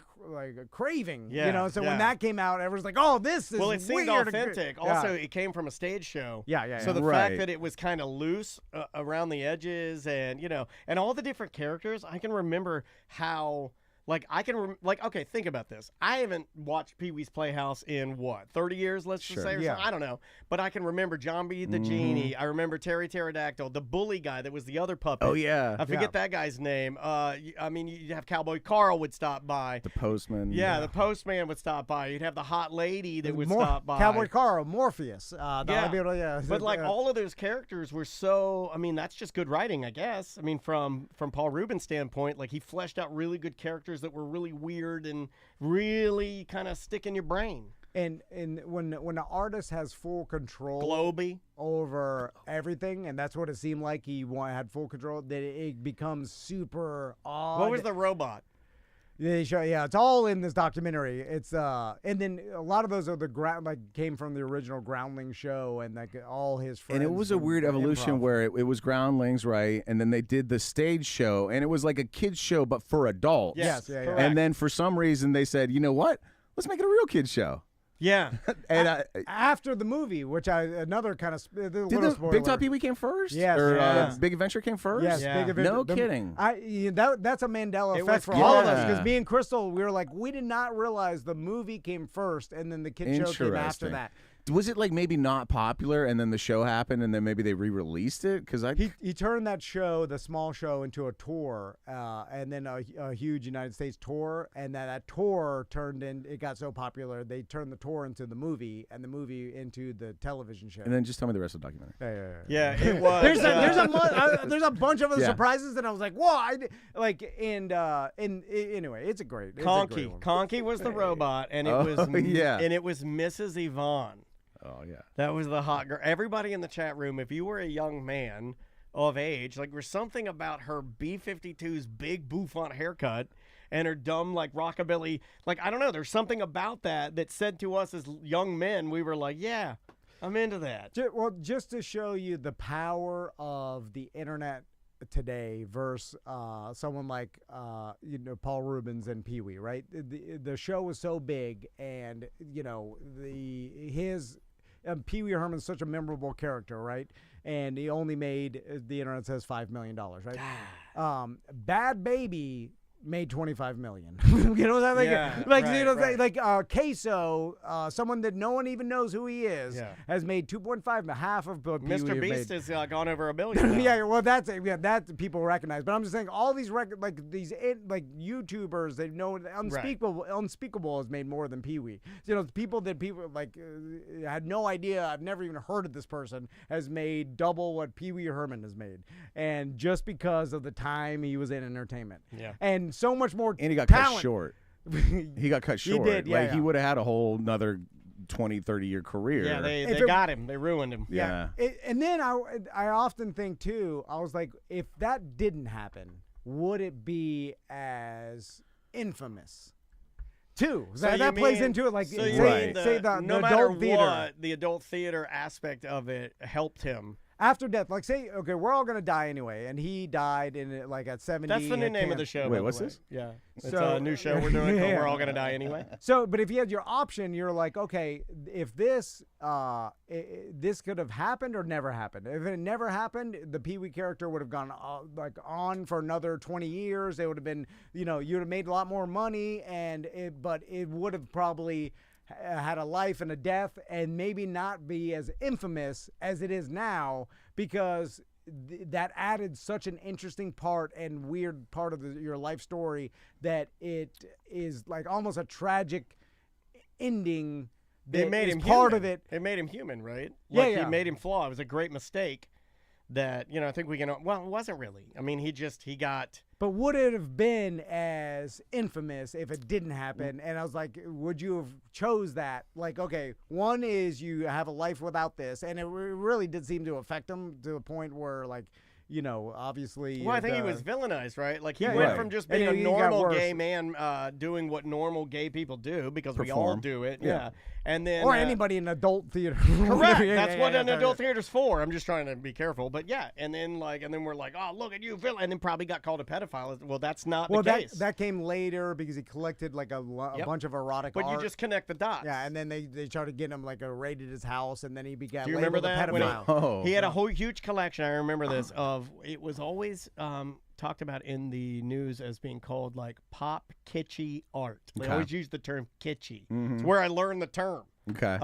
craving. So when that came out, everyone's like, "Oh, this is it seemed weird." authentic. Also, it came from a stage show. Yeah. So the fact that it was kind of loose around the edges, and and all the different characters, I can remember how. Okay, think about this. I haven't watched Pee-wee's Playhouse in 30 years, let's just say, or something? I don't know. But I can remember John B. the Genie. I remember Terry Pterodactyl, the bully guy that was the other puppet. Oh, yeah. I forget that guy's name. You'd have Cowboy Carl would stop by. The postman. Yeah, the postman would stop by. You'd have the hot lady that would stop by. Cowboy Carl, Morpheus. But all of those characters were so, that's just good writing, I guess. From Paul Rubens' standpoint, he fleshed out really good characters that were really weird and really kind of stick in your brain. And when the artist has full control over everything, and that's what it seemed like he had full control, that it becomes super odd. What was the robot? They show, it's all in this documentary. It's and then a lot of those are came from the original Groundling show, and all his friends. And it was a weird evolution where it was Groundlings, right? And then they did the stage show, and it was like a kids show but for adults. Yes. And then for some reason they said, you know what? Let's make it a real kids show. Yeah. And after the movie, which another kind of Big Top Pee-wee came first? Yes. Or Big Adventure came first? Yes, Big Adventure. No kidding. That's a Mandela effect for all of us because me and Crystal, we were like, we did not realize the movie came first and then the kid show came after that. Was it maybe not popular and then the show happened and then maybe they re-released it? Because he turned that show, the small show, into a tour and then a huge United States tour, and that tour it got so popular they turned the tour into the movie and the movie into the televition show. And then just tell me the rest of the documentary. Yeah, it was. There's a bunch of other surprises and I was like, whoa! Anyway, it's a great. Conky was the robot, and it was Mrs. Yvonne. Oh, yeah. That was the hot girl. Everybody in the chat room, if you were a young man of age, there's something about her B-52's big bouffant haircut and her dumb, rockabilly. I don't know. There's something about that said to us as young men, we were like, yeah, I'm into that. Well, just to show you the power of the internet today versus someone like Paul Rubens and Pee Wee, right? The show was so big, and Pee Wee Herman's such a memorable character, right? And he only made, the internet says, $5 million, right? Bad Baby made $25 million. You know what I'm saying? Queso, someone that no one even knows who he is, has made 2.5, half of Pee Wee. Mr. Beast has gone over $1 billion. That's people recognize. But I'm just saying, all these these YouTubers, they know Unspeakable has made more than Pee Wee. People had no idea. I've never even heard of this person has made double what Pee Wee Herman has made, and just because of the time he was in entertainment. Yeah. And so much more and he got talent. cut short. He got cut short. He did, he would have had a whole another 20, 30-year career. Yeah, they got him. They ruined him. Yeah. And then I often think, too, I was like, if that didn't happen, would it be as infamous? Too. So that plays into it. The the no matter adult theater. what, the adult theater aspect of it helped him. after death, like say, okay, we're all gonna die anyway, and he died in like at 70. That's the new name of the show. Wait, by what's the way. this? Yeah, it's So- a new show we're doing called We're All Gonna Die Anyway. So, but if you had your option, you're like, okay, if this this could have happened or never happened. If it never happened, the Pee Wee character would have gone on for another 20 years. It would have been, you'd have made a lot more money, but it would have probably had a life and a death, and maybe not be as infamous as it is now, because that added such an interesting part and weird part of your life story that it is like almost a tragic ending. They made him part human. of it. It made him human, right? Yeah, Like yeah. He made him flaw. It was a great mistake that, I think we can, well, it wasn't really. I mean, he got... But would it have been as infamous if it didn't happen? And I was like, would you have chose that? Like, okay, one is you have a life without this, and it really did seem to affect him to a point where, like, obviously. Well, I think he was villainized, right? Like, he Yeah, went yeah. from just And being a he got normal worse. gay man doing what normal gay people do, because we all Perform. do it. Yeah. Yeah. And then... Or anybody in adult theater. Correct. Yeah, That's yeah, what yeah, an yeah. adult theater's for. I'm just trying to be careful. But yeah, and then we're like, oh, look at you, villain, and then probably got called a pedophile. Well, that's not the case. That came later because he collected like a bunch of erotic But art. you just connect the dots. Yeah, and then they tried to get him raided his house, and then he began. Do you remember that? When Pedophile. he had a whole huge collection. I remember this. It was always talked about in the news as being called like pop kitschy art. They Okay. always use the term kitschy. Mhm. It's where I learned the term. Okay.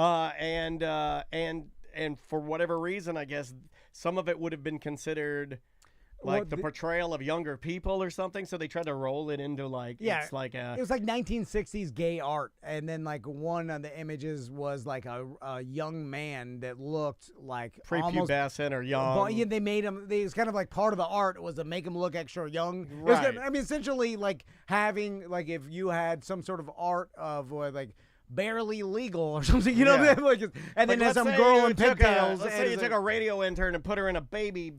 And for whatever reason, I guess some of it would have been considered like the portrayal of younger people or something. So they tried to roll it into it's like a. It was like 1960s gay art, and then like one of the images was like a young man that looked like almost. prepubescent or young. But yeah, they made him. It was kind of like part of the art was to make him look extra young. It was Right. kind of- I mean, essentially like having like if you had some sort of art of like barely legal or something, you know, Yeah. and then Like, there's let's some say girl you in took pigtails. Let's and say you it's took like- a radio intern and put her in a baby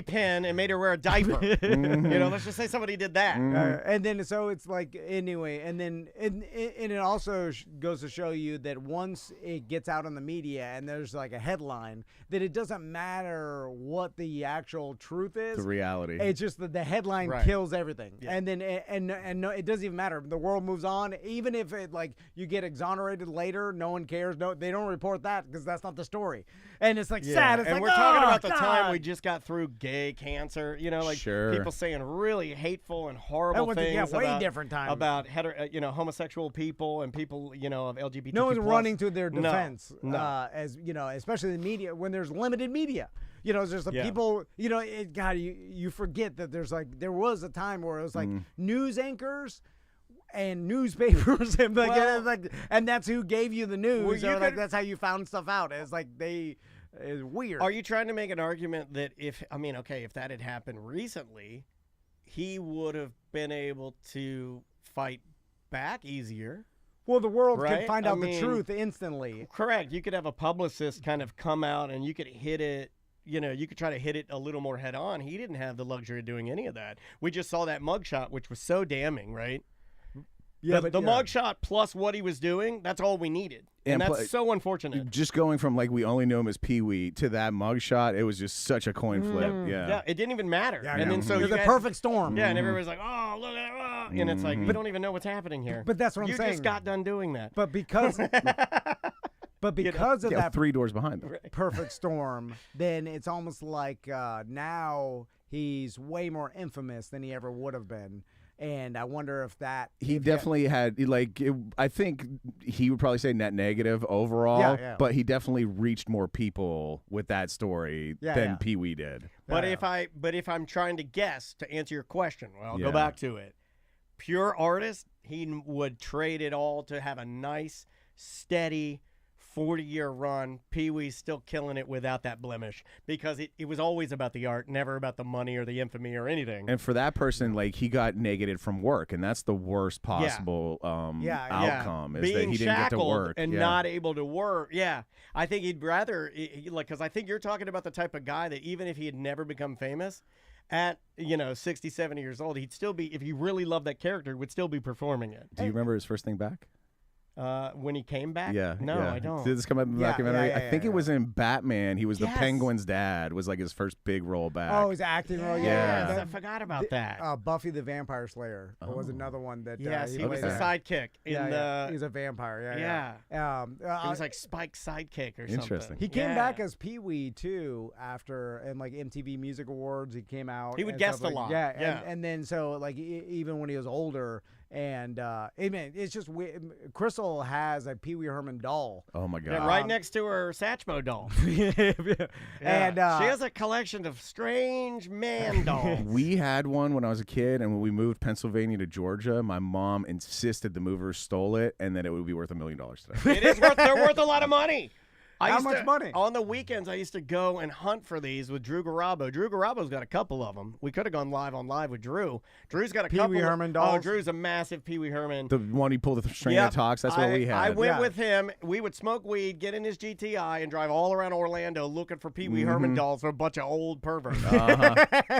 pin and made her wear a diaper. Let's just say somebody did that. and then so it's like anyway, and then and it also goes to show you that once it gets out on the media and there's like a headline, that it doesn't matter what the actual truth is. The reality. It's just that the headline Right. kills everything, Yeah. and then and no, it doesn't even matter. The world moves on, even if it like you get exonerated later, no one cares. No, they don't report that because that's not the story, and it's like sad. It's and like, we're talking "Oh, about the time God." we just got through gay cancer, Sure. people saying really hateful and horrible That was a- yeah, things way about, different time. about homosexual people and people, of LGBT. No one's running to their No, defense, no. as especially the media when there's limited media. It's just the Yeah. people. God, you forget that there was a time where it was like news anchors and newspapers, and and that's who gave you the news. you Or like could- that's how you found stuff out. It's like it's weird. Are you trying to make an argument that if that had happened recently, he would have been able to fight back easier? Well, the world Right? can find I out the mean- truth instantly. Correct. You could have a publicist kind of come out and you could hit it. You could try to hit it a little more head on. He didn't have the luxury of doing any of that. We just saw that mugshot, which was so damning, right? Yeah, the mugshot plus what he was doing, that's all we needed. And that's so unfortunate. Just going from we only knew him as Pee Wee to that mugshot, it was just such a coin flip. Yeah. Yeah, it didn't even matter. Yeah, and then so it was you a had- perfect storm. Yeah, and everybody's like, oh, look at that. And it's like, we don't even know what's happening here. But that's what I'm you saying. just got done doing that. But because of Yeah, that 3 doors behind them. perfect storm, then it's almost like now he's way more infamous than he ever would have been. And I wonder if that He definitely had I think he would probably say net negative overall, Yeah. but he definitely reached more people with that story Yeah, than yeah. Pee Wee did. But if I'm trying to guess to answer your question, well, I'll Yeah. go back to it. Pure artist, he would trade it all to have a nice, steady 40-year run. Pee Wee's still killing it without that blemish because it was always about the art, never about the money or the infamy or anything. And for that person, he got negated from work, and that's the worst possible outcome is being that he didn't get to shackled work and not able to work. Yeah, I think he'd rather because I think you're talking about the type of guy that even if he had never become famous, at 60, 70 years old, he'd still be, if he really loved that character, would still be performing it. Do you remember his first thing back? When he came back? Yeah. No, yeah. I don't. Did this come up in the Yeah, documentary? yeah, I think it was in Batman. He was the Yes. Penguin's dad. Was like his first big role back. Oh, his acting role. Yeah. Yes, I forgot about that. Buffy the Vampire Slayer was another one that. Yes, he was played the a- sidekick in yeah, the. he's a vampire. Yeah. Yeah. He was like Spike's sidekick or something. Interesting. He came Yeah. back as Pee Wee too after and like MTV Music Awards. He came out. He would and guest stuff a like- lot. Yeah, Yeah. And then so like even when he was older, and it's just Crystal has a Pee Wee Herman doll. Oh my god. Yeah, right next to her Satchmo doll. And she has a collection of strange man dolls. We had one when I was a kid, and when we moved Pennsylvania to Georgia, my mom insisted the movers stole it, and that it would be worth $1 million today. It is worth. They're worth a lot of money. How much money? On the weekends, I used to go and hunt for these with Drew Garabo. Drew Garabo's got a couple of them. We could have gone live on live with Drew. Drew's got a Pee couple. Wee Herman dolls? Oh, Drew's a massive Pee Wee Herman. The one he pulled the string Yep. that talks. That's what we had. I went Yeah. with him. We would smoke weed, get in his GTI, and drive all around Orlando looking for Pee Wee Herman dolls for a bunch of old perverts.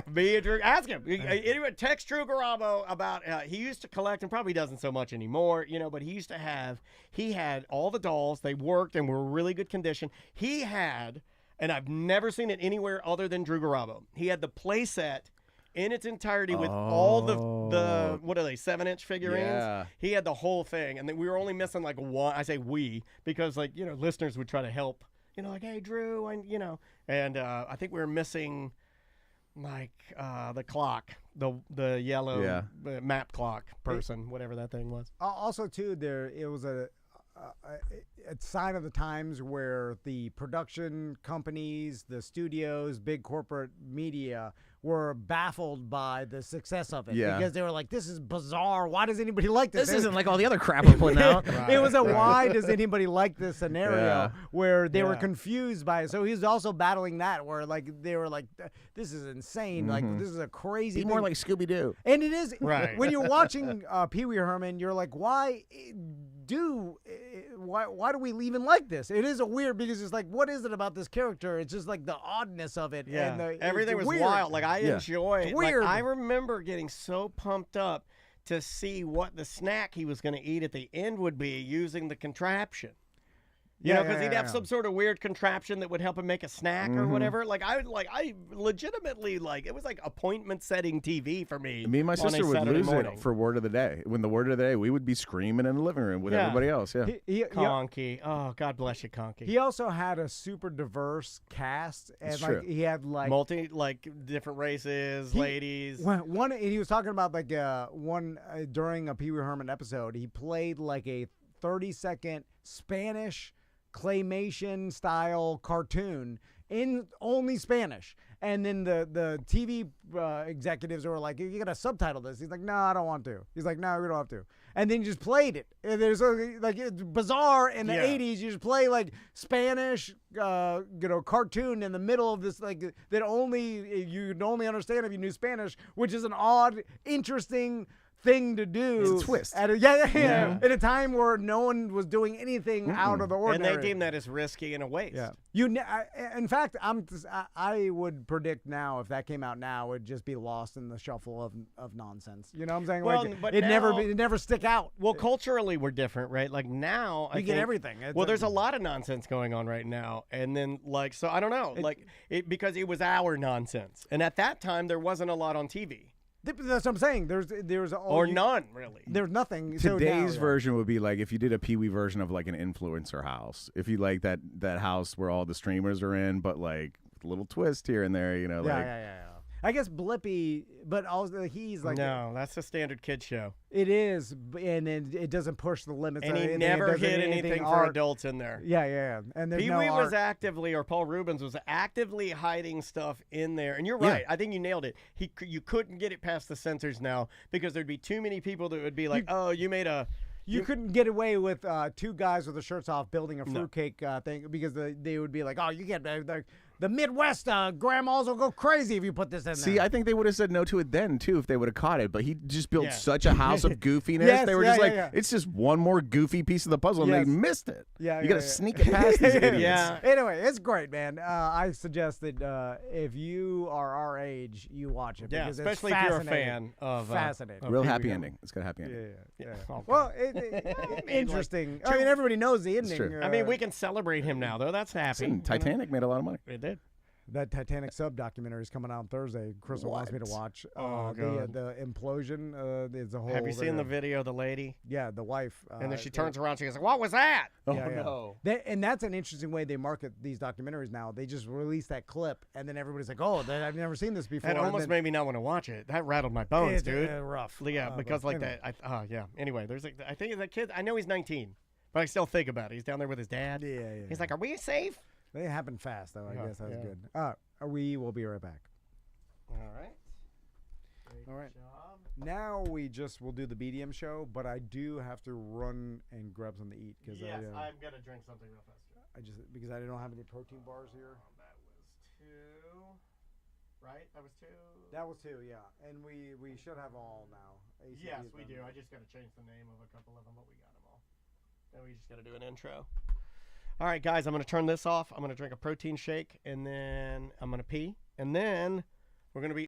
Me and Drew, ask him. Anyway, text Drew Garabo about. He used to collect, and probably doesn't so much anymore, but he used to have. He had all the dolls. They worked and were really good condition. He had, and I've never seen it anywhere other than Drew Garabo. He had the play set in its entirety with all the what are they, 7-inch figurines? Yeah. He had the whole thing, and then we were only missing like one. I say we because listeners would try to help. Like, hey Drew, and I think we were missing like the clock, the yellow map clock person, whatever that thing was. Also, too, it was a sign of the times where the production companies, the studios, big corporate media were baffled by the success of it. Yeah. Because they were like, this is bizarre. Why does anybody like this? This isn't like all the other crap we're putting out. It was a why does anybody like this scenario Yeah. where they were confused by it. So he was also battling that where like they were like, this is insane. Like this is a crazy Be thing. more like Scooby-Doo. And it is Right. when you're watching Pee Wee Herman, you're like, why do we even like this? It is a weird because it's like, what is it about this character? It's just like the oddness of it. Yeah, and everything it's was weird. wild. Like I enjoy. It's weird. Like, I remember getting so pumped up to see what the snack he was going to eat at the end would be using the contraption. Because he'd have some sort of weird contraption that would help him make a snack or whatever. I legitimately it was like appointment setting TV for me. Me and my on a sister would Saturday lose morning. it for word of the day. When the word of the day, we would be screaming in the living room with everybody else. Yeah. Conky. Oh, God bless you, Conky. He also had a super diverse cast, and It's like true. he had like different races, ladies. One, and he was talking about like one during a Pee Wee Herman episode. He played like a 30-second Spanish claymation style cartoon in only Spanish, and then the TV executives were like, "You gotta subtitle this." He's like, "No, I don't want to." He's like, "No, we don't have to." And then he just played it. And there's like it's bizarre in the 80s. You just play like Spanish, cartoon in the middle of this like that only you'd only understand if you knew Spanish, which is an odd, interesting thing to do. It's a twist. At at a time where no one was doing anything out of the And ordinary. they deem that as risky and a waste. Yeah. In fact, I would predict now if that came out now, it'd just be lost in the shuffle of nonsense. You know what I'm saying? Well, like, but it'd now- never stick out. Well, culturally, we're different, right? Like now, I You get think- everything. Well, there's a lot of nonsense going on right now, and then so I don't know, because it was our nonsense, and at that time there wasn't a lot on TV That's what I'm saying. There's none really. There's nothing. Today's version would be like if you did a Pee Wee version of like an influencer house. If you like that house where all the streamers are in, but like a little twist here and there, Yeah. I guess Blippi, but also he's like No, that's a standard kid show, it is, and it doesn't push the limits. and of he anything. never It doesn't hit do anything for art. adults in there. Yeah. And there's Pee no Wee was art. actively, or Paul Rubens was actively hiding stuff in there. And you're right. I think you nailed it. You couldn't get it past the censors now because there'd be too many people that would be like, oh, you made a... You couldn't get away with two guys with their shirts off building a fruitcake thing because they would be like, oh, you can't. The Midwest grandmas will go crazy if you put this in there. See, I think they would have said no to it then too if they would have caught it. But he just built Yeah. such a house of goofiness. Yes, they were yeah, just yeah, like, yeah. it's just one more goofy piece of the puzzle, and Yes. they missed it. Yeah, you yeah, got to yeah. sneak it past these idiots. Yeah. Anyway, it's great, man. I suggest that if you are our age, you watch it. Yeah, because especially it's if you're a fascinating. fan of Fascinating. of Real Pee-wee happy Herman. ending. It's got a happy ending. Yeah. Okay. Well, interesting. I mean, everybody knows the ending. true. I mean, we can celebrate him now, though. That's happy. Listen, Titanic made a lot of money. It did. That Titanic sub documentary is coming out on Thursday. Crystal wants me to watch. Oh, God. The implosion is a whole. Have you seen the video of the lady? Yeah, the wife. And then she turns around. She goes, "What was that?" Oh, Yeah, yeah. no. And that's an interesting way they market these documentaries now. They just release that clip, and then everybody's like, "Oh, I've never seen this before." It almost made me not want to watch it. That rattled my bones, It's, dude. rough. Yeah, because but like anyway. that. Yeah. Anyway, there's like I think that kid. I know he's 19, but I still think about it. He's down there with his dad. Yeah, yeah. He's like, "Are we safe?" They happen fast, though. I Yeah, guess that's yeah. good. We will be right back. All right. All right. Now we just will do the BDM show, but I do have to run and grab something to eat because Yes, I'm gonna drink something real fast. because I don't have any protein bars here. That was 2, right? That was 2. That was 2, yeah, and we should have all now. ACB Yes, is we done. do. I just gotta change the name of a couple of them, but we got them all. Then we just gotta do an intro. All right, guys, I'm gonna turn this off. I'm gonna drink a protein shake, and then I'm gonna pee, and then we're gonna be